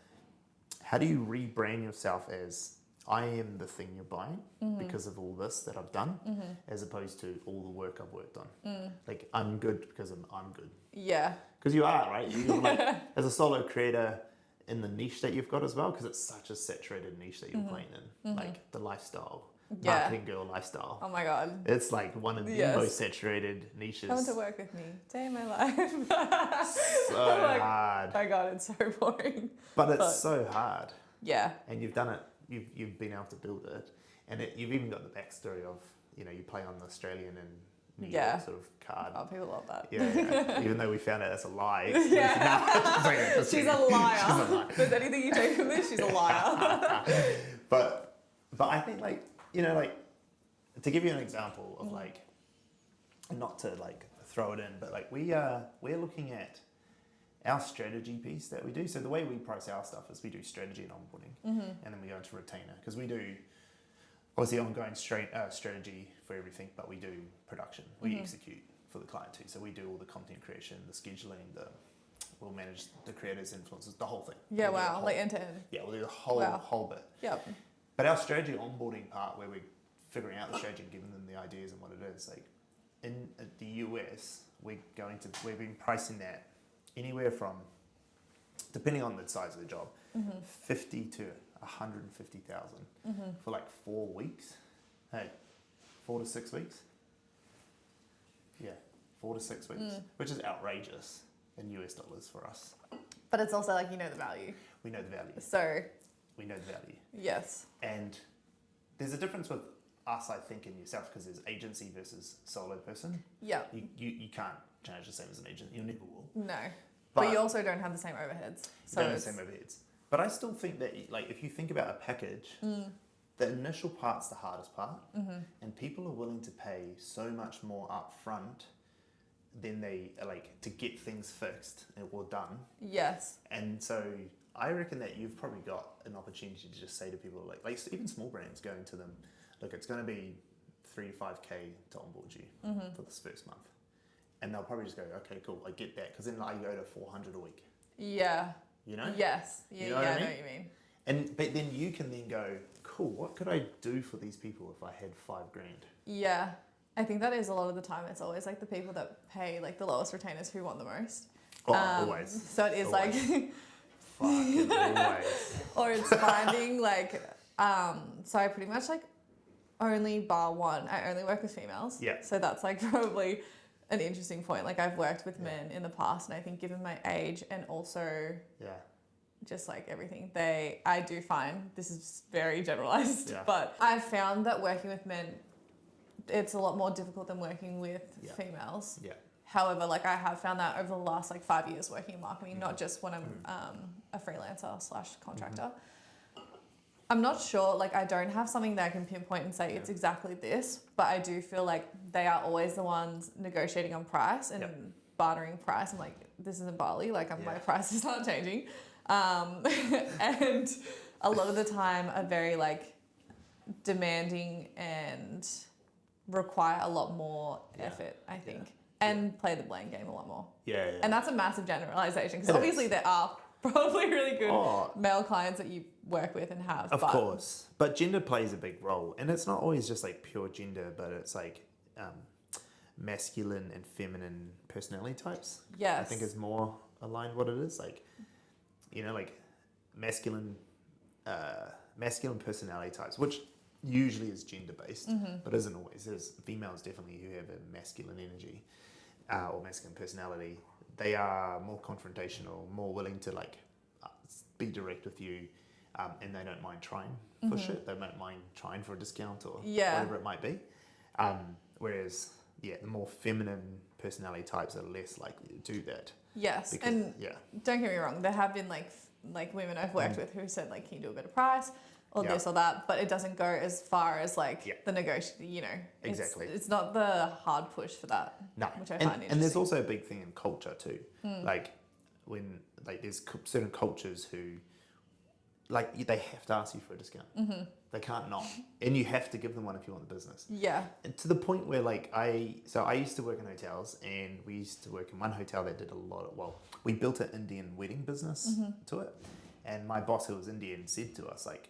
how do you rebrand yourself as I am the thing you're buying because of all this that I've done, as opposed to all the work I've worked on. Like I'm good because I'm good. Yeah. Because you are, right? You're like, as a solo creator in the niche that you've got as well, because it's such a saturated niche that you're playing in, like the lifestyle, marketing girl lifestyle. Oh my God. It's like one of the most saturated niches. Come to work with me. Day in my life. So Like, hard. my God, it's so boring. But it's so hard. Yeah. And you've done it. You've been able to build it, and you've even got the backstory of you play on the Australian and New York sort of card. Oh, people love that. Yeah. Even though we found out that's a lie. Yeah. She's a liar. If there's anything you take from this, she's a liar. But I think like to give you an example of like, not to like throw it in, but like we're looking at our strategy piece that we do. So the way we price our stuff is we do strategy and onboarding, and then we go into retainer because we do obviously ongoing strategy for everything, but we do production. We execute for the client too. So we do all the content creation, the scheduling, we'll manage the creators, influencers, the whole thing. Yeah, wow, like end to end. Yeah, we'll do the whole bit. Yep. But our strategy onboarding part, where we're figuring out the strategy and giving them the ideas and what it is, like in the US, we've been pricing that anywhere from, depending on the size of the job, 50 to 150,000 for like 4 weeks. Hey, 4 to 6 weeks. Yeah, 4 to 6 weeks, which is outrageous in US dollars for us. But it's also like, the value. We know the value. So, We know the value. yes. And there's a difference with us, I think, and yourself, because there's agency versus solo person. Yeah. You can't charge the same as an agent. You never will. No. But you also don't have the same overheads. So don't have the same overheads. But I still think that, like, if you think about a package, the initial part's the hardest part, and people are willing to pay so much more upfront than they like to get things fixed or done. Yes. And so I reckon that you've probably got an opportunity to just say to people, like even small brands, going to them, look, it's going to be 3 to 5K to onboard you for this first month. And they'll probably just go, okay, cool, I get that. Because then I go to 400 a week. Yeah. You know? Yes. Yeah, You know what I I know mean? what you mean. But then you can then go, cool, what could I do for these people if I had $5,000? Yeah. I think that is a lot of the time. It's always like the people that pay like the lowest retainers who want the most. Oh, always. So it is Always. like... Fucking always. Or it's finding like... so I pretty much like only bar one. I only work with females. Yeah. So that's like probably an interesting point. Like I've worked with men in the past, and I think given my age and also... Yeah. just like everything. I do find, this is very generalized, Yeah. but I've found that working with men, it's a lot more difficult than working with Yeah. females. Yeah. However, like I have found that over the last like 5 years working in marketing, not just when I'm a freelancer / contractor. I'm not sure, like I don't have something that I can pinpoint and say it's exactly this, but I do feel like they are always the ones negotiating on price and bartering price. I'm like, this isn't Bali, like my prices aren't changing. And a lot of the time are very like demanding and require a lot more effort, I think, and play the blame game a lot more. Yeah. And that's a massive generalization because It obviously is. there are probably really good Oh. male clients that you work with and have. Of course. But gender plays a big role. And it's not always just like pure gender, but it's like masculine and feminine personality types. Yes. I think is more aligned what it is. Like, you know, like masculine personality types, which usually is gender based, but isn't always. There's females definitely who have a masculine energy or masculine personality. They are more confrontational, more willing to like be direct with you, and they don't mind trying for shit. They don't mind trying for a discount or whatever it might be. Whereas, the more feminine personality types are less likely to do that. Yes, Because, and don't get me wrong, there have been like women I've worked with who said like, can you do a better price or this or that, but it doesn't go as far as like the negotiation, you know. Exactly. It's not the hard push for that. No. Which I find interesting. And there's also a big thing in culture too. Like when like there's certain cultures who like they have to ask you for a discount. They can't not, and you have to give them one if you want the business. Yeah. And to the point where like I used to work in hotels, and we used to work in one hotel that did a lot of we built an Indian wedding business to it, and my boss who was Indian said to us like,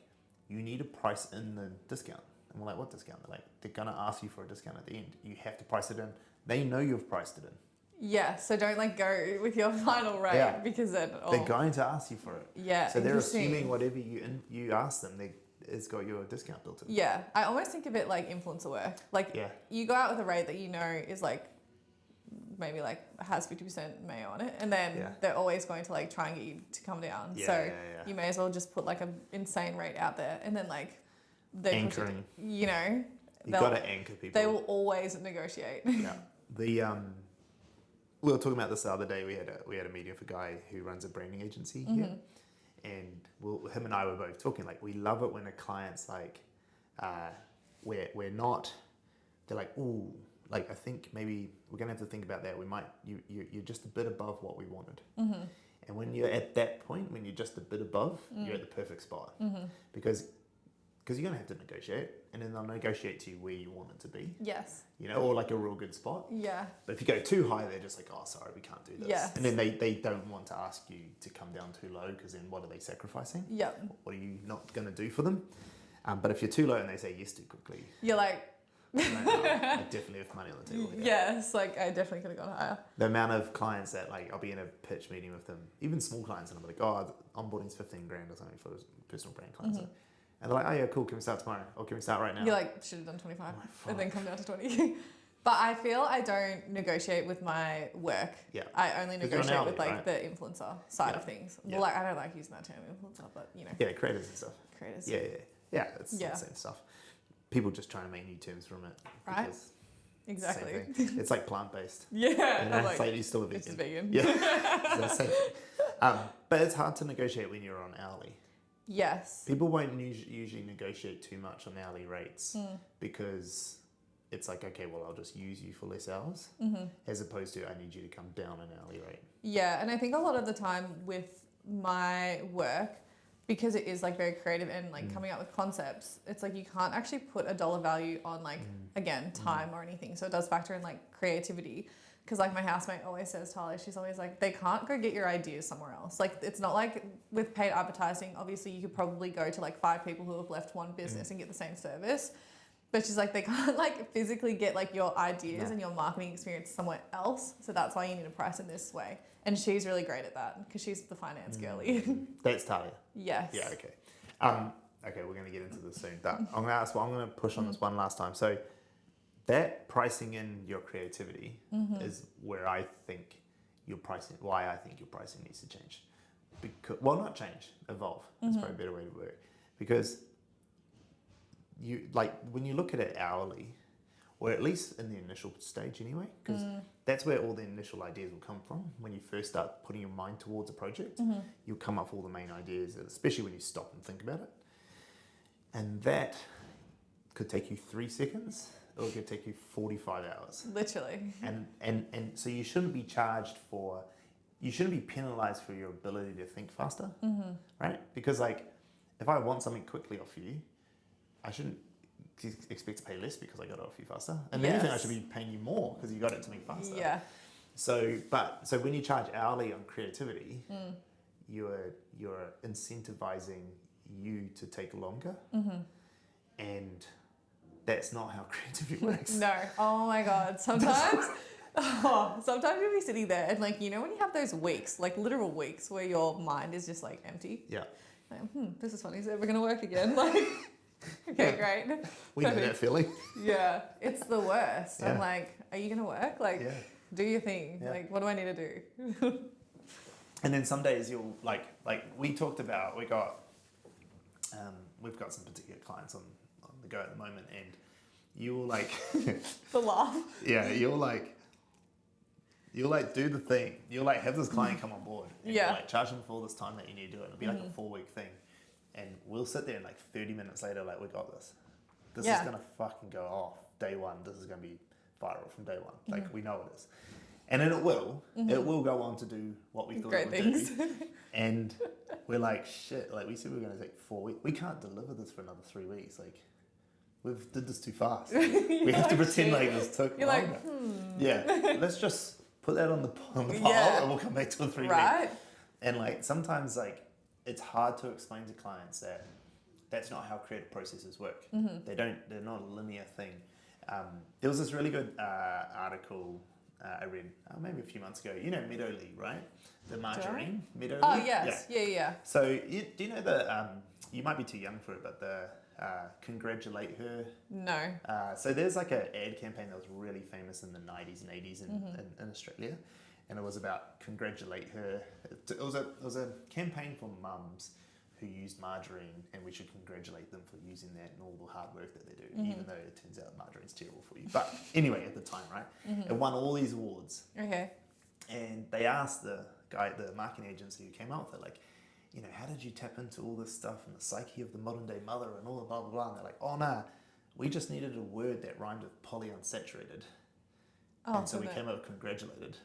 you need a price in the discount. And we're like, what discount? They're like, they're gonna ask you for a discount at the end. You have to price it in. They know you've priced it in. Yeah, so don't like go with your final rate because they're going to ask you for it. Yeah, so they're assuming whatever you ask them, it's got your discount built in. Yeah, I almost think of it like influencer work. Like you go out with a rate that you know is like maybe like has 50% mayo on it, and then they're always going to like try and get you to come down. You may as well just put like an insane rate out there, and then like they're anchoring. You know, you got to anchor people. They will always negotiate. We were talking about this the other day. We had a meeting with a guy who runs a branding agency here, and him and I were both talking like we love it when a client's like, we're not. They're like, ooh, like I think maybe we're gonna have to think about that. We might you're just a bit above what we wanted, and when you're at that point, when you're just a bit above, you're at the perfect spot because you're gonna have to negotiate, and then they'll negotiate to you where you want it to be. Yes. You know, or like a real good spot. Yeah. But if you go too high, they're just like, oh, sorry, we can't do this. Yes. And then they don't want to ask you to come down too low because then what are they sacrificing? Yeah. What are you not going to do for them? But if you're too low and they say yes too quickly, you're like, no, I definitely have money on the table here. Yes, like I definitely could have gone higher. The amount of clients that like I'll be in a pitch meeting with them, even small clients, and I'm like, oh, onboarding's 15 grand or something for personal brand clients. And they're like, oh yeah, cool, can we start tomorrow? Or can we start right now? You're like, should have done 25 and then come down to 20. But I feel I don't negotiate with my work. Yeah. I only negotiate with like the influencer side of things. Well, like I don't like using that term influencer, but you know. Yeah, creators and stuff. Creators. Yeah, it's the same stuff. People just trying to make new terms from it. Right. Exactly. It's like plant-based. Yeah. You know, it's like you're still a vegan. It's vegan. Yeah. It's the same thing. But it's hard to negotiate when you're on hourly. Yes. People won't usually negotiate too much on hourly rates because it's like, okay, well, I'll just use you for less hours as opposed to I need you to come down an hourly rate. Yeah, and I think a lot of the time with my work, because it is like very creative and like coming up with concepts, it's like you can't actually put a dollar value on like, again, time or anything. So it does factor in like creativity. Because like my housemate always says, Talia, she's always like, they can't go get your ideas somewhere else. Like it's not like with paid advertising, obviously you could probably go to like 5 people who have left one business and get the same service. But she's like, they can't like physically get like your ideas and your marketing experience somewhere else. So that's why you need to price in this way. And she's really great at that because she's the finance girly. That's Talia. Yes. Yeah, okay. Okay, we're going to get into this soon. But I'm going to push on this one last time. So that pricing in your creativity is where I think why I think your pricing needs to change. because, well, not change, evolve. That's probably a better way to work. Because you, like, when you look at it hourly, or at least in the initial stage anyway, because that's where all the initial ideas will come from. When you first start putting your mind towards a project, you'll come up with all the main ideas, especially when you stop and think about it. And that could take you 3 seconds, or it could take you 45 hours. Literally. And so you shouldn't be charged for, you shouldn't be penalized for your ability to think faster, right? Because like, if I want something quickly off you, I shouldn't expect to pay less because I got it off you faster. And if anything, I should be paying you more because you got it to me faster. Yeah. So when you charge hourly on creativity, you're incentivizing you to take longer, and that's not how creativity works. No. Oh my God. Sometimes you'll be sitting there and like, you know, when you have those weeks, like literal weeks where your mind is just like empty. Yeah. Like, this is funny. Is it ever going to work again? Like, okay, great. We know that feeling. Yeah. It's the worst. Yeah. I'm like, are you going to work? Like, do your thing. Yeah. Like, what do I need to do? And then some days you'll like we talked about, we've got some particular clients on the go at the moment, and you'll like The laugh. yeah, you'll like do the thing. You'll like have this client come on board. And Yeah. you'll, like charge them for all this time that you need to do it. It'll be like a 4-week thing, and we'll sit there and like 30 minutes later, like, we got this. This is gonna fucking go off day one. This is gonna be viral from day one. Like, we know it is. And then it will go on to do what we thought Great it would things. do. And we're like, shit, like we said we were going to take 4 weeks. We can't deliver this for another 3 weeks. Like, we've did this too fast. We have to pretend like this took You're longer. like, Yeah, let's just put that on the pile and we'll come back to it in 3 weeks. Right. And like, sometimes like, it's hard to explain to clients that that's not how creative processes work. They're not a linear thing. There was this really good article I read maybe a few months ago. You know Meadow Lee, right? The margarine Meadow Lee. Oh, yes. Yeah. So do you know the, you might be too young for it, but the Congratulate Her? No. So there's like an ad campaign that was really famous in the 90s and 80s in Australia. And it was about Congratulate Her. It was a campaign for mums who used margarine, and we should congratulate them for using that and all the hard work that they do, even though it turns out margarine's terrible for you. But anyway, at the time, right? It won all these awards. Okay. And they asked the marketing agency who came out with it, like, you know, how did you tap into all this stuff and the psyche of the modern day mother and all the blah, blah, blah. And they're like, oh, nah, we just needed a word that rhymed with polyunsaturated. Oh, and so we came up with congratulated,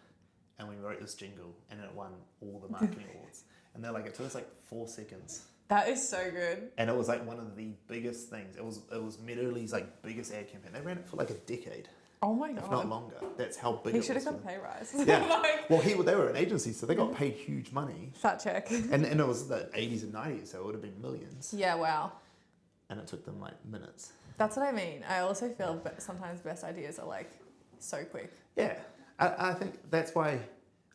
and we wrote this jingle, and it won all the marketing awards. And they're like, it took us like 4 seconds. That is so good. And it was like one of the biggest things. It was Meadow Lee's like biggest ad campaign. They ran it for like a decade, Oh my God. if not longer. That's how big He it should was. have got a pay rise. Yeah. Like, Well, they were an agency, so they got paid huge money. fat check. And it was the 80s and 90s, so it would have been millions. Yeah, wow. And it took them like minutes. That's what I mean. I also feel sometimes best ideas are like so quick. Yeah. I think that's why,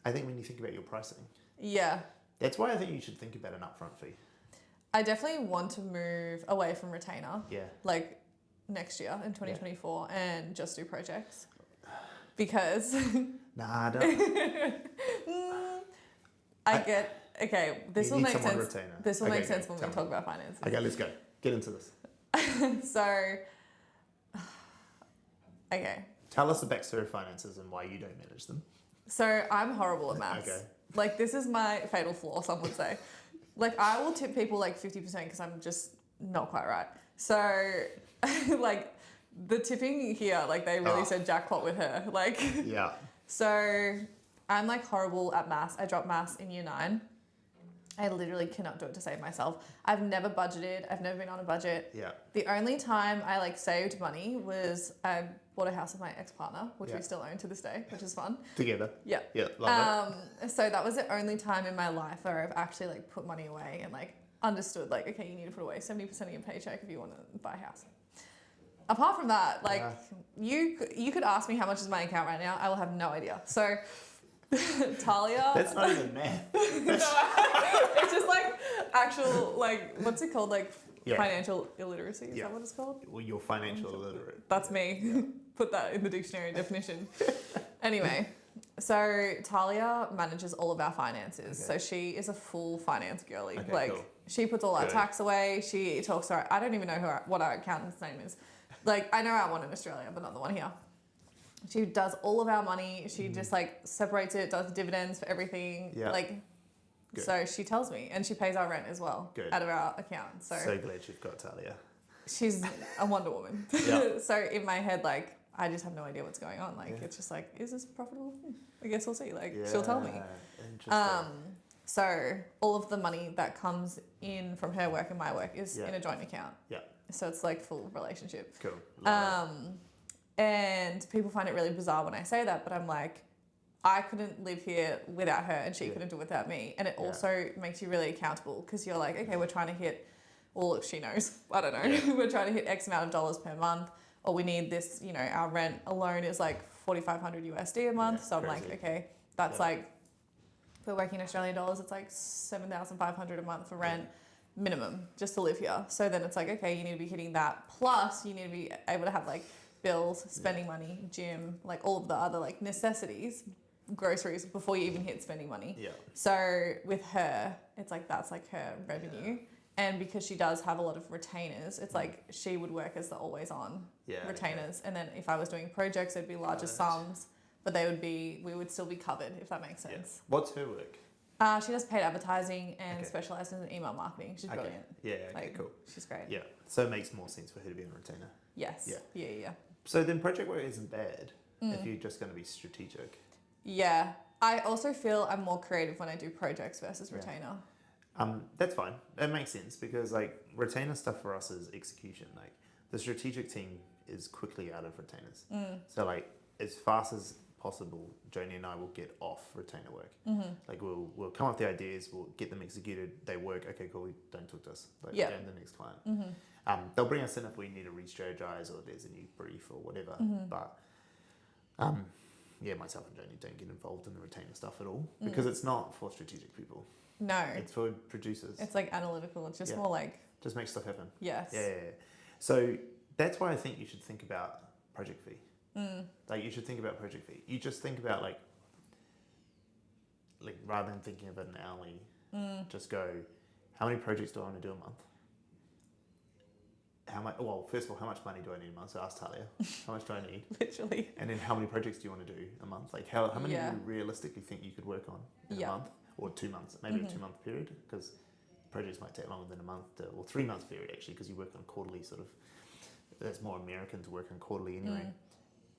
I think when you think about your pricing, Yeah. that's why I think you should think about an upfront fee. I definitely want to move away from retainer. Yeah. Like next year in 2024 and just do projects. Because Nah, don't. okay, this You will need make someone sense. retainer. This will Okay, make okay, sense when we tell me. talk about finances. Okay, let's go. Get into this. So, okay. Tell us the backstory of finances and why you don't manage them. So I'm horrible at maths. Okay. Like this is my fatal flaw, some would say. Like I will tip people like 50% because I'm just not quite right. So like the tipping here, like they really said jackpot with her. Like Yeah. so I'm like horrible at maths. I dropped maths in year 9. I literally cannot do it to save myself. I've never budgeted. I've never been on a budget. Yeah. The only time I like saved money was I bought a house with my ex-partner, which Yeah. we still own to this day, which is fun. Together. Yeah. Yeah. Love So that was the only time in my life where I've actually like put money away and like understood like, okay, you need to put away 70% of your paycheck if you want to buy a house. Apart from that, like you could ask me how much is my account right now. I will have no idea. So Talia. That's not even math. It's just like actual like what's it called, like Yeah. financial illiteracy, is Yeah. that what it's called? Well, you're financial illiterate. That's me. Put that in the dictionary definition. Anyway, So Talia manages all of our finances. Okay. So she is a full finance girly. Okay, Like cool. she puts all our Good. tax away. She talks to our, I don't even know what our accountant's name is. Like I know our one in Australia, but not the one here. She does all of our money. She just like separates it, does dividends for everything. Yeah. Like, Good. so she tells me, and she pays our rent as well Good. out of our account. So glad you've got Talia. she's a Wonder Woman. Yeah. So in my head, like, I just have no idea what's going on. Like, Yeah. it's just like, is this profitable? I guess we'll see. Like, she'll tell me. Interesting. So all of the money that comes in from her work and my work is Yeah. in a joint account. Yeah. So it's like full relationship. Cool. Love And people find it really bizarre when I say that, but I'm like, I couldn't live here without her and she couldn't do it without me. And it also makes you really accountable because you're like, okay, we're trying to hit, well, she knows, I don't know, Yeah. we're trying to hit X amount of dollars per month, or we need this, you know, our rent alone is like 4,500 USD a month. Yeah, so I'm crazy. like, okay, that's Yeah. like, if we're working Australian dollars, it's like 7,500 a month for rent. Minimum just to live here. So then it's like, okay, you need to be hitting that. Plus you need to be able to have like bills, spending money, gym, like all of the other like necessities, groceries before you even hit spending money. Yeah. So with her, it's like that's like her revenue. And because she does have a lot of retainers, it's like she would work as the always on retainers. And then if I was doing projects, it'd be larger sums, but we would still be covered, if that makes Yeah. sense. What's her work? She does paid advertising and Okay. specialises in email marketing. She's brilliant. Yeah. Okay. Like, Cool. She's great. Yeah. So it makes more sense for her to be on retainer. Yes. Yeah. Yeah. So then project work isn't bad if you're just going to be strategic. Yeah. I also feel I'm more creative when I do projects versus Yeah. retainer. That's fine. That makes sense because like retainer stuff for us is execution. Like the strategic team is quickly out of retainers. So like as fast as possible, Joni and I will get off retainer work. Like we'll come up with the ideas, we'll get them executed. They work. Okay, cool. Don't talk to us. Like Yeah. go to the next client. They'll bring us in if we need to re-strategize or there's a new brief or whatever. But yeah, myself and Joni don't get involved in the retainer stuff at all because it's not for strategic people. No. It's for producers. It's like analytical. It's just Yeah. more like, Just make stuff happen. yes. Yeah. So that's why I think you should think about project fee. Like you should think about project fee. You just think about like rather than thinking of it an hourly, just go, how many projects do I want to do a month? How much? Well, first of all, how much money do I need a month? So ask Talia, how much do I need? Literally. And then how many projects do you want to do a month? Like how many Yeah. do you realistically think you could work on in Yeah. a month or 2 months? Maybe a 2 month period because projects might take longer than a month or 3 month period actually because you work on quarterly sort of. That's more American to work on quarterly anyway.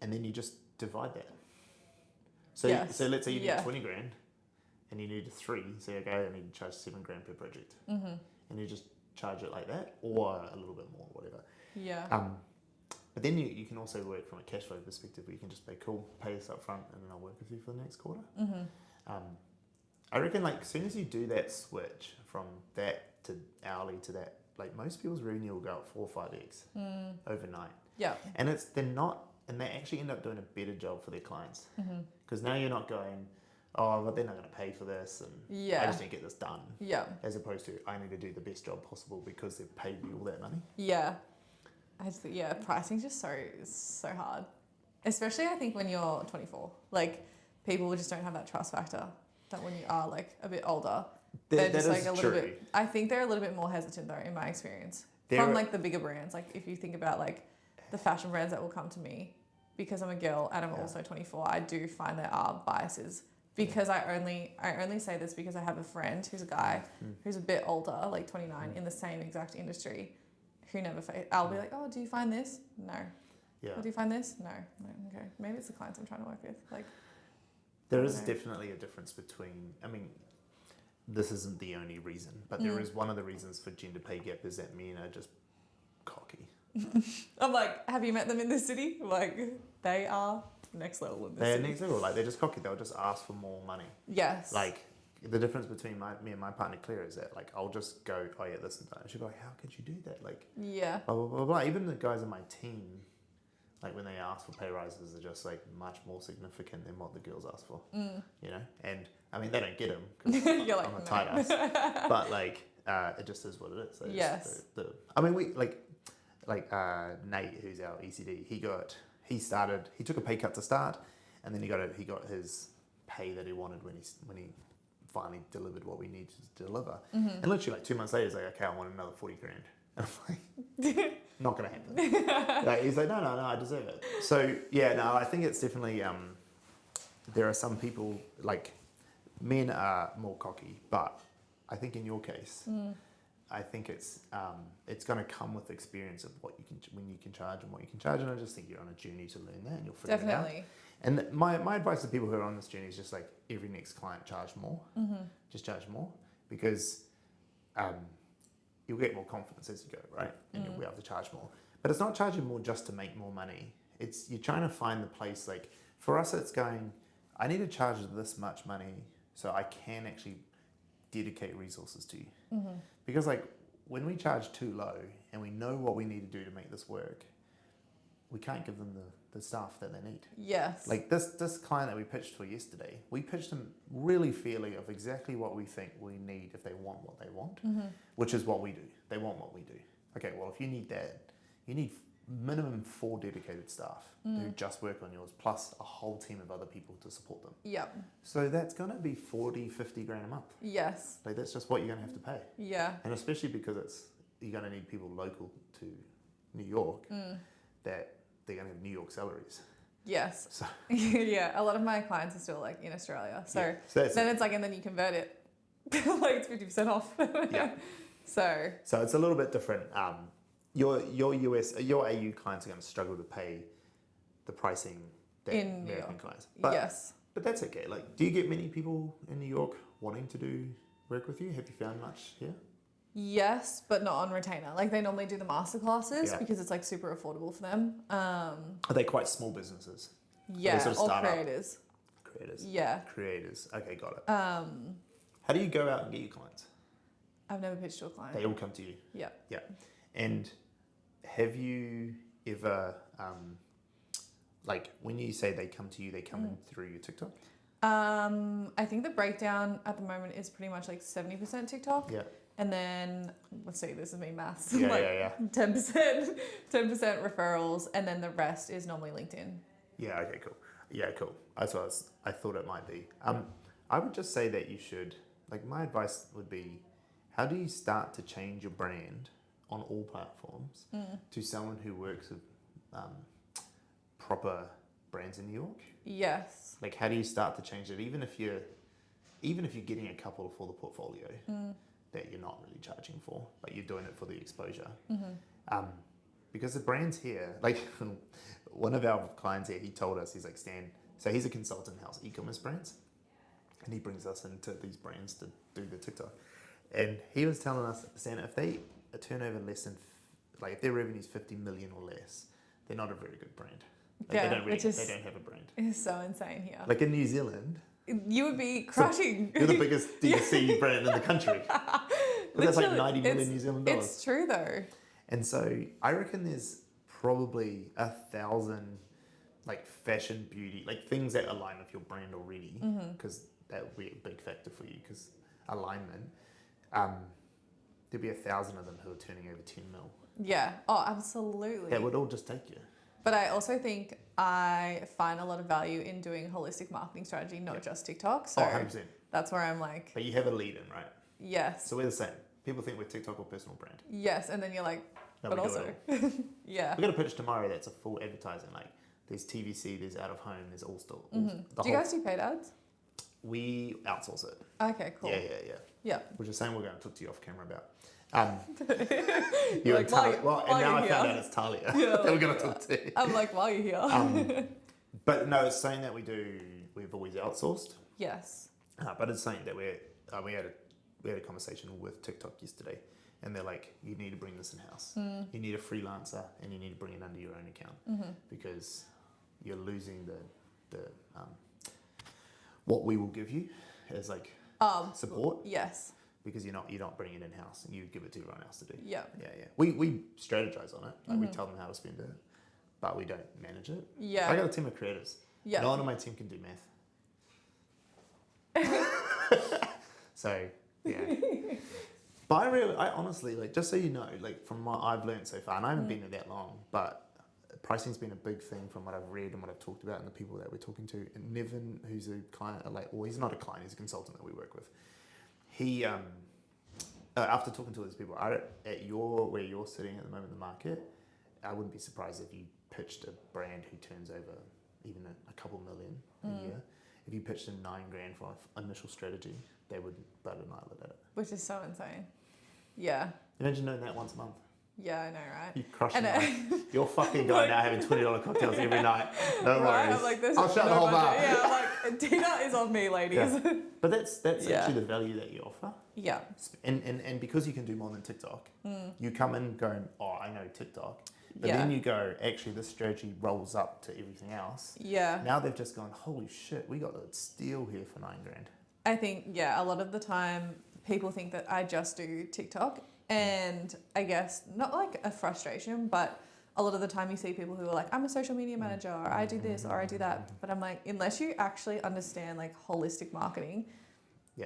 And then you just divide that. So Yes. so let's say you need Yeah. 20 grand and you need 3. So okay, I need to charge 7 grand per project. And you just charge it like that or a little bit more, whatever. Yeah. But then you can also work from a cash flow perspective where you can just say, cool, pay us up front and then I'll work with you for the next quarter. I reckon like as soon as you do that switch from that to hourly to that, like most people's revenue will go up 4 or 5x overnight. Yeah. And they actually end up doing a better job for their clients because now you're not going, oh, but they're not going to pay for this and I just need to get this done. Yeah. As opposed to I need to do the best job possible because they've paid me all that money. Yeah. Pricing's just so hard. Especially I think when you're 24. Like people just don't have that trust factor that when you are like a bit older. They're just like a little bit, I think they're a little bit more hesitant though in my experience. From like the bigger brands. Like if you think about like the fashion brands that will come to me because I'm a girl and I'm also 24, I do find there are biases. Because I only say this because I have a friend who's a guy who's a bit older, like 29, in the same exact industry, who never. I'll be like, oh, do you find this? No. Yeah. Oh, do you find this? No. Okay. Maybe it's the clients I'm trying to work with. Like. There is definitely a difference between. I mean, this isn't the only reason, but there is one of the reasons for gender pay gap is that men are just cocky. I'm like, have you met them in this city? Like, they are next level in this They're city. next level. Like they're just cocky. They'll just ask for more money. Yes. Like the difference between me and my partner Claire is that like I'll just go, oh yeah, this and that. And she'll go, how could you do that? Like yeah. blah blah blah blah. Even the guys on my team, like when they ask for pay rises, are just like much more significant than what the girls ask for. You know, and I mean they don't get them because You're like, I'm a no. tight ass. But like it just is what it is. They Yes. Just, I mean we like Nate, who's our ECD, he took a pay cut to start, and then he got his pay that he wanted when he finally delivered what we needed to deliver. And literally like 2 months later, he's like, okay, I want another 40 grand. And I'm like, not gonna happen. Like, he's like, no, I deserve it. So yeah, no, I think it's definitely, there are some people, like, men are more cocky, but I think in your case, I think it's going to come with experience of what you can, when you can charge and what you can charge, and I just think you're on a journey to learn that, and you'll figure it out. And my advice to people who are on this journey is just like every next client charge more, just charge more, because you'll get more confidence as you go, right? And you'll be able to charge more. But it's not charging more just to make more money. It's you're trying to find the place. Like for us, it's going, I need to charge this much money so I can actually dedicate resources to you. Because like when we charge too low and we know what we need to do to make this work, we can't give them the staff that they need. Yes. Like this client that we pitched for yesterday, we pitched them really fairly of exactly what we think we need if they want what they want, which is what we do. They want what we do. Okay, well, if you need that, you need minimum 4 dedicated staff who just work on yours, plus a whole team of other people to support them. Yep. So that's going to be 40, 50 grand a month. Yes. Like that's just what you're going to have to pay. Yeah. And especially because you're going to need people local to New York that they're going to have New York salaries. Yes. So yeah, a lot of my clients are still like in Australia. So, yeah. So then it's like, and then you convert it, like it's 50% off. Yeah. So it's a little bit different. Your AU clients are going to struggle to pay the pricing that In New American York. clients. Yes. But that's okay. Like, do you get many people in New York wanting to do work with you? Have you found much here? Yes, but not on retainer. Like they normally do the master classes Yeah. because it's like super affordable for them. Are they quite small businesses? Yeah, sort of or startup? creators. Creators. Yeah. Creators. Okay, got it. How do you go out and get your clients? I've never pitched to a client. They all come to you. Yeah. Yeah. And have you ever, like when you say they come to you, they come in through your TikTok? I think the breakdown at the moment is pretty much like 70% TikTok. Yeah. And then, let's see, this is me maths. Yeah, like yeah. 10% referrals, and then the rest is normally LinkedIn. Yeah, okay, cool. Yeah, cool. That's what I thought it might be. I would just say that you should, like my advice would be, how do you start to change your brand on all platforms to someone who works with proper brands in New York? Yes. Like how do you start to change it, even if you're getting a couple for the portfolio that you're not really charging for, but you're doing it for the exposure. Because the brands here, like one of our clients here, he told us, he's like, Stan, so he's a consultant house, e-commerce brands, and he brings us into these brands to do the TikTok. And he was telling us, Stan, if they a turnover less than, like if their revenue is 50 million or less, they're not a very good brand. Like Yeah, they don't they have a brand. It's so insane here. Like in New Zealand, You would be crushing. you're the biggest D2C brand in the country. That's like 90 million New Zealand dollars. It's true though. And so I reckon there's probably 1,000 like fashion, beauty, like things that align with your brand already, because that would be a big factor for you, because alignment. There'd be 1,000 of them who are turning over 10 mil. Yeah. Oh, absolutely. That would all just take you. But I also think I find a lot of value in doing holistic marketing strategy, not just TikTok. So 100%. that's where I'm like, But you have a lead in, right? yes. So we're the same. People think we're TikTok or personal brand. Yes. And then you're like, No, but we do also, it yeah. We're going to pitch tomorrow that's a full advertising. Like there's TVC, there's out of home, there's all still. Do you guys do paid ads? We outsource it. Okay, cool. Yeah. Which is something we're going to talk to you off camera about. You're like, Talia. while And now you're I found here. out it's Talia Yeah, that we're like, going to talk to. I'm like, while you're here. But no, it's something that we've always outsourced. Yes. But it's something that we had a conversation with TikTok yesterday, and they're like, you need to bring this in house. You need a freelancer, and you need to bring it under your own account because you're losing the what we will give you as like support. Yes. Because you're not bringing it in house, and you give it to everyone else to do. Yeah. We strategize on it. Like we tell them how to spend it, but we don't manage it. Yeah. I got a team of creatives. Yeah. No one on my team can do math. So yeah. But I honestly, like, just so you know, like from what I've learned so far, and I haven't been there that long, but pricing's been a big thing from what I've read and what I've talked about and the people that we're talking to. And Niven, who's a client, he's not a client, he's a consultant that we work with. He, after talking to all these people, where you're sitting at the moment in the market, I wouldn't be surprised if you pitched a brand who turns over even a couple million a year. If you pitched them $9,000 for an initial strategy, they would bat an eyelid at it. Which is so insane. Yeah. Imagine doing that once a month. Yeah, I know, right? You crush it. You're fucking going out having $20 cocktails every night. No worries. I'm like, there's I'll shut the whole bar. Yeah, I'm like, dinner is on me, ladies. Yeah. But that's actually the value that you offer. Yeah. And because you can do more than TikTok, you come in going, oh, I know TikTok. But then you go, actually, this strategy rolls up to everything else. Yeah. Now they've just gone, holy shit, we got a steal here for $9,000. I think, a lot of the time people think that I just do TikTok. And I guess not like a frustration, but a lot of the time you see people who are like, I'm a social media manager, or I do this, or I do that. But I'm like, unless you actually understand like holistic marketing,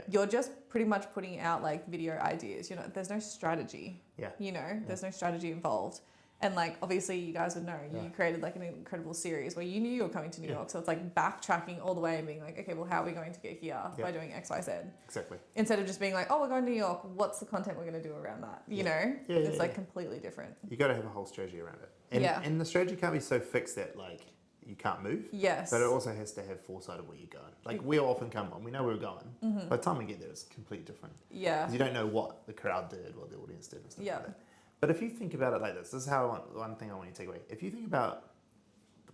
you're just pretty much putting out like video ideas. There's no strategy. There's no strategy involved. And like, obviously you guys would know, you created like an incredible series where you knew you were coming to New York. So it's like backtracking all the way and being like, okay, well, how are we going to get here by doing X, Y, Z? Exactly. Instead of just being like, oh, we're going to New York. What's the content we're going to do around that? It's like completely different. You got to have a whole strategy around it. And the strategy can't be so fixed that like you can't move. Yes. But it also has to have foresight of where you're going. Like we often come on, we know where we're going. By the time we get there, it's completely different. Yeah. Because you don't know what the crowd did, what the audience did and stuff like that. But if you think about it like this is one thing I want you to take away. If you think about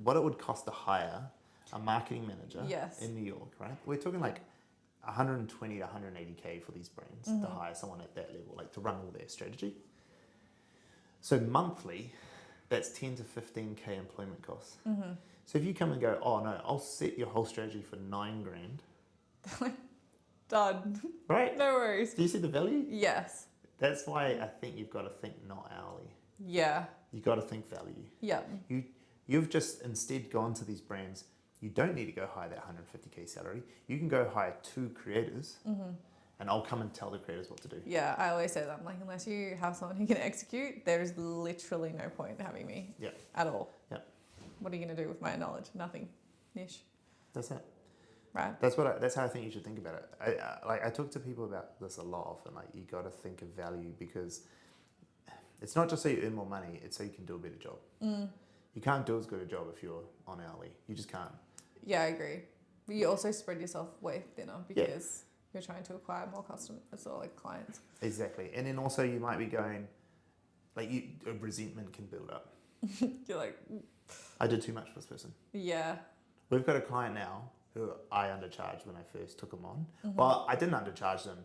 what it would cost to hire a marketing manager in New York, right? We're talking like 120 to 180K for these brands to hire someone at that level, like to run all their strategy. So monthly, that's 10 to 15K employment costs. So if you come and go, oh no, I'll set your whole strategy for $9,000. Done. Right? No worries. Do you see the value? Yes. That's why I think you've got to think not hourly. Yeah. You've got to think value. Yeah. You've just instead gone to these brands. You don't need to go hire that 150K salary. You can go hire 2 creators and I'll come and tell the creators what to do. Yeah, I always say that. I'm like, unless you have someone who can execute, there's literally no point in having me at all. Yeah. What are you going to do with my knowledge? Nothing. Niche. That's it. Right. That's how I think you should think about it. I talk to people about this a lot often. Like you got to think of value because it's not just so you earn more money. It's so you can do a better job. You can't do as good a job if you're on hourly. You just can't. Yeah, I agree. But you also spread yourself way thinner because you're trying to acquire more customers or like clients. Exactly, and then also you might be going like a resentment can build up. You're like, I did too much for this person. Yeah. We've got a client now who I undercharged when I first took them on. Well, I didn't undercharge them,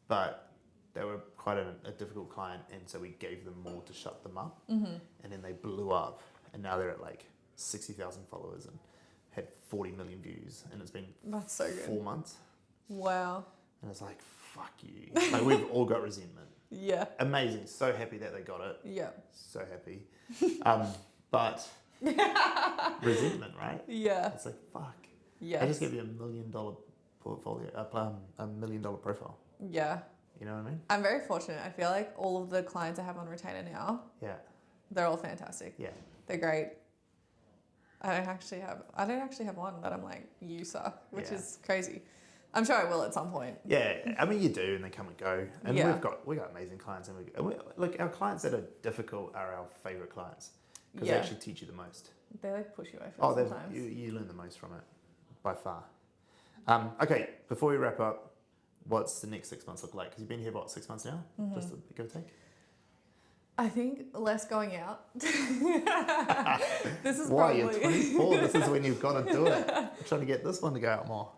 but they were quite a difficult client, and so we gave them more to shut them up, and then they blew up, and now they're at like 60,000 followers and had 40 million views, and it's been 4 months. Wow. And it's like, fuck you. Like we've all got resentment. Yeah. Amazing. So happy that they got it. Yeah. So happy. But resentment, right? Yeah. It's like, fuck. Yeah. I just gave you $1 million portfolio, $1 million profile. Yeah. You know what I mean? I'm very fortunate. I feel like all of the clients I have on retainer now, they're all fantastic. Yeah. They're great. I don't actually have one that I'm like, you suck, which is crazy. I'm sure I will at some point. Yeah, I mean you do, and they come and go. And we got amazing clients, and look, our clients that are difficult are our favorite clients because they actually teach you the most. They like push you, I feel sometimes. You learn the most from it, by far. Okay, before we wrap up, what's the next 6 months look like? Because you've been here, 6 months now? Just a give or take? I think less going out. This is why probably... you're 24. This is when you've got to do it. I'm trying to get this one to go out more.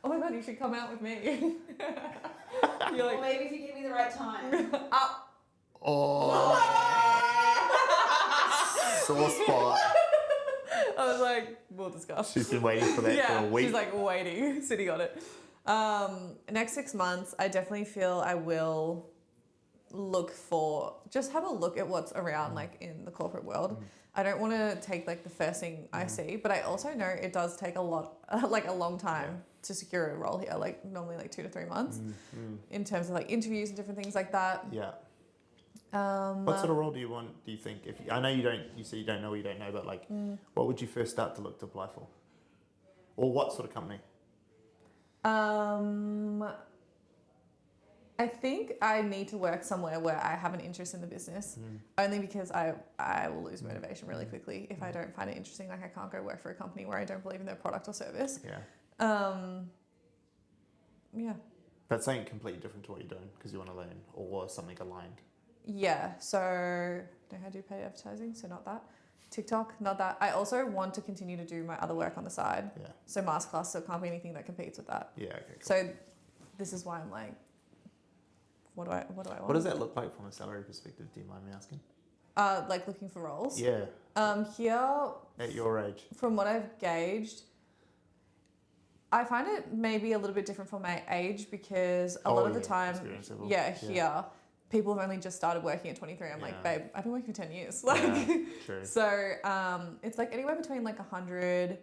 Oh my god, you should come out with me. You're like, or maybe if you give me the right time. Oh. Sore spot. I was like, we'll discuss. She's been waiting for that for a week. She's like waiting, sitting on it. Next 6 months, I definitely feel I will have a look at what's around like in the corporate world. I don't want to take like the first thing I see, but I also know it does take a long time to secure a role here, like normally like 2 to 3 months in terms of like interviews and different things like that. Yeah. What sort of role do you want? Do you think? I know you don't. You say you don't know what you don't know, but like, what would you first start to look to apply for, or what sort of company? I think I need to work somewhere where I have an interest in the business, only because I will lose motivation really quickly if I don't find it interesting. Like I can't go work for a company where I don't believe in their product or service. Yeah. Yeah. That's something completely different to what you're doing because you want to learn or something aligned. Yeah. So know how to do paid advertising, so not that. TikTok, not that. I also want to continue to do my other work on the side. Yeah. So masterclass, so it can't be anything that competes with that. Yeah. Okay. Cool. So this is why I'm like, what do I want? What does that look like from a salary perspective? Do you mind me asking? Like looking for roles. Yeah. Here. At your age. From what I've gauged, I find it maybe a little bit different from my age because a lot of the time, here, people have only just started working at 23. I'm like, babe, I've been working for 10 years. Like, true. So it's like anywhere between like 100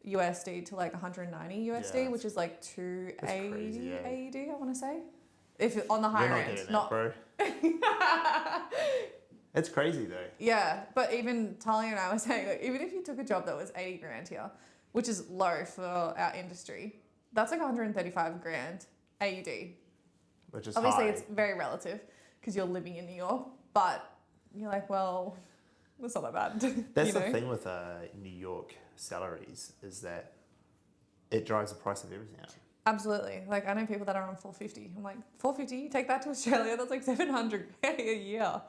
USD to like 190 USD, which is like 280 AED, I want to say. If on the higher end, that, bro. It's crazy though. Yeah, but even Talia and I were saying, like, even if you took a job that was 80 grand here, which is low for our industry, that's like 135 grand AUD. Which is obviously high. It's very relative because you're living in New York, but you're like, well, that's not that bad. That's the thing with New York salaries is that it drives the price of everything up. Absolutely. Like I know people that are on 450. I'm like, 450? Take that to Australia. That's like 700 a year.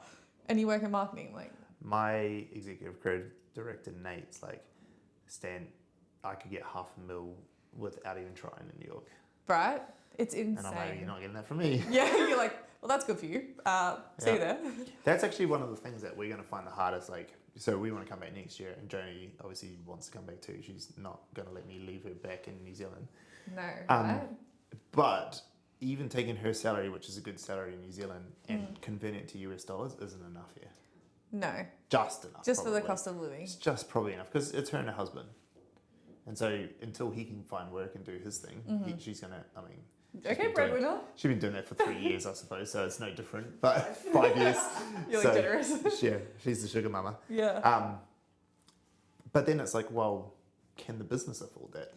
And you work in marketing. Like my executive creative director, Nate's like, Stan, I could get $500,000 without even trying in New York. Right? It's insane. And I'm like, you're not getting that from me. Yeah, you're like, well, that's good for you. See you there. That's actually one of the things that we're going to find the hardest. Like, so we want to come back next year, and Joni obviously wants to come back too. She's not going to let me leave her back in New Zealand. No, right? But even taking her salary, which is a good salary in New Zealand, and converting it to US dollars isn't enough here. No. Just enough. Just probably. for the cost of living. It's just probably enough because it's her and her husband. And so until he can find work and do his thing, she's going to, I mean... Okay, breadwinner. She's been doing that for 3 years, I suppose, so it's no different. But 5 years. You're like generous. Yeah, she's the sugar mama. Yeah. But then it's like, well, can the business afford that?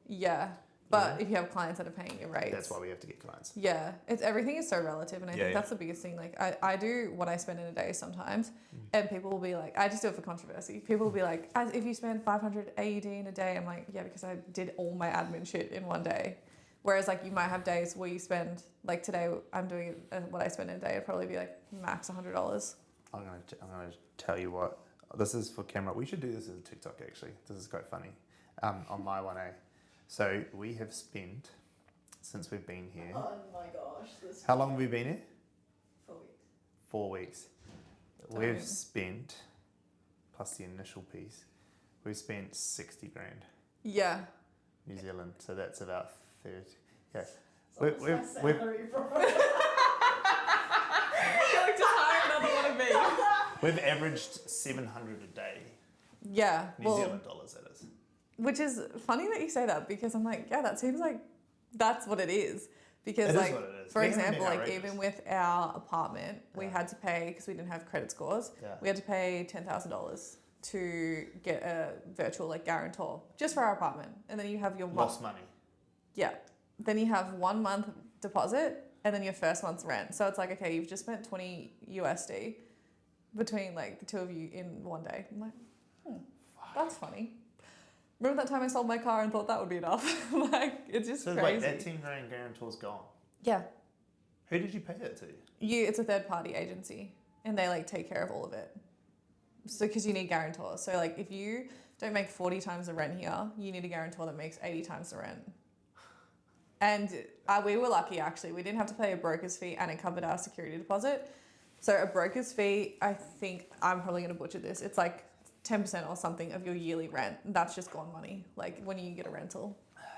Yeah. But if you have clients that are paying your rates. That's why we have to get clients. Yeah. Everything is so relative. And I think that's the biggest thing. Like I do what I spend in a day sometimes. And people will be like, I just do it for controversy. People will be like, as if you spend 500 AUD in a day. I'm like, yeah, because I did all my admin shit in one day. Whereas like you might have days where you spend, like today I'm doing what I spend in a day. It'd probably be like max $100. I'm gonna tell you what. This is for camera. We should do this as a TikTok actually. This is quite funny. On my 1A. So we have spent, since we've been here. Oh my gosh. How long have we been here? 4 weeks. 4 weeks. We've spent, plus the initial piece, we've spent 60 grand. Yeah. New Zealand. So that's about 30. Yeah. So what's my salary, bro? You're like, just hire another one of me. We've averaged 700 a day. Yeah. New Zealand dollars, that is. Which is funny that you say that because I'm like, yeah, that seems like that's what it is. Because It like, is what it is. for We haven't example, been like outrageous. even with our apartment, we had to pay, because we didn't have credit scores, we had to pay $10,000 to get a virtual like guarantor just for our apartment. And then you have your Lost money. Yeah. Then you have 1 month deposit and then your first month's rent. So it's like, okay, you've just spent 20 USD between like the two of you in one day. I'm like, that's funny. Remember that time I sold my car and thought that would be enough? Like, it's just So crazy. wait, that 10 grand guarantor's gone. Yeah. Who did you pay it to? It's a third party agency and they like take care of all of it. So, because you need guarantors. So like if you don't make 40 times the rent here, you need a guarantor that makes 80 times the rent. And we were lucky actually. We didn't have to pay a broker's fee and it covered our security deposit. So a broker's fee, I think, I'm probably going to butcher this. It's like 10% or something of your yearly rent. That's just gone money. Like when you get a rental.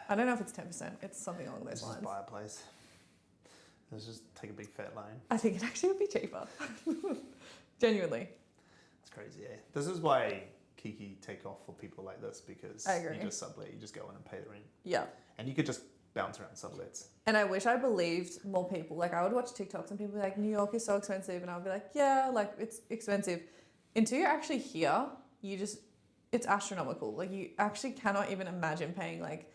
I don't know if it's 10%. It's something along those Let's lines. just buy a place. Let's just take a big fat loan. I think it actually would be cheaper. Genuinely. It's crazy, eh? This is why Kiki take off for people like this because I agree. you just sublet, you just go in and pay the rent. Yeah. And you could just bounce around sublets. And I wish I believed more people. Like, I would watch TikToks and people be like, New York is so expensive. And I would be like, yeah, like, it's expensive. Until you're actually here, it's astronomical. Like, you actually cannot even imagine paying, like,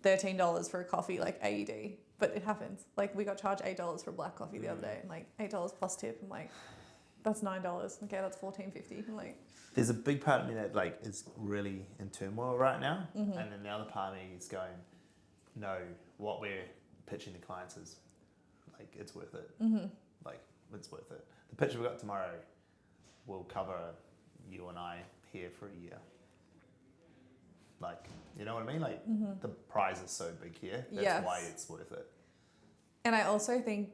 $13 for a coffee, like, AED. But it happens. Like, we got charged $8 for a black coffee the other day. And, like, $8 plus tip. I'm like, that's $9. Okay, that's $14.50. I'm like... There's a big part of me that, like, is really in turmoil right now. And then the other part of me is going, no, what we're pitching to clients is, like, it's worth it. Like, it's worth it. The pitch we've got tomorrow will cover you and I here for a year. Like, you know what I mean? Like, the prize is so big here. That's why it's worth it. And I also think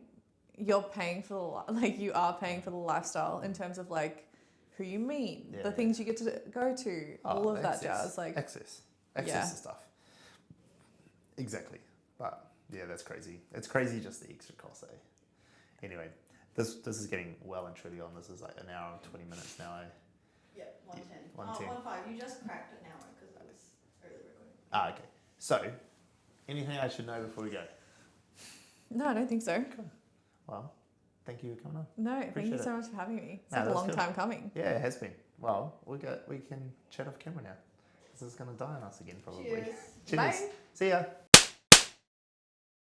you're paying for you are paying for the lifestyle in terms of, like, who you meet, the things you get to go to, all of that jazz. Like, access to stuff. Exactly. But yeah, that's crazy. It's crazy just the extra cost, eh? Anyway, this is getting well and truly on. This is like an hour and 20 minutes now, eh? Yep, 110. 110. 1:05. You just cracked an hour because it was early recording. Ah, okay. So, anything I should know before we go? no, I don't think so. Cool. Well, thank you for coming on. No, thank you Appreciate so much for having me. It's No, like a that's long good. time coming. Yeah, it has been. Well, we can chat off camera now. This is going to die on us again, probably. Cheers. Cheers. Bye. See ya.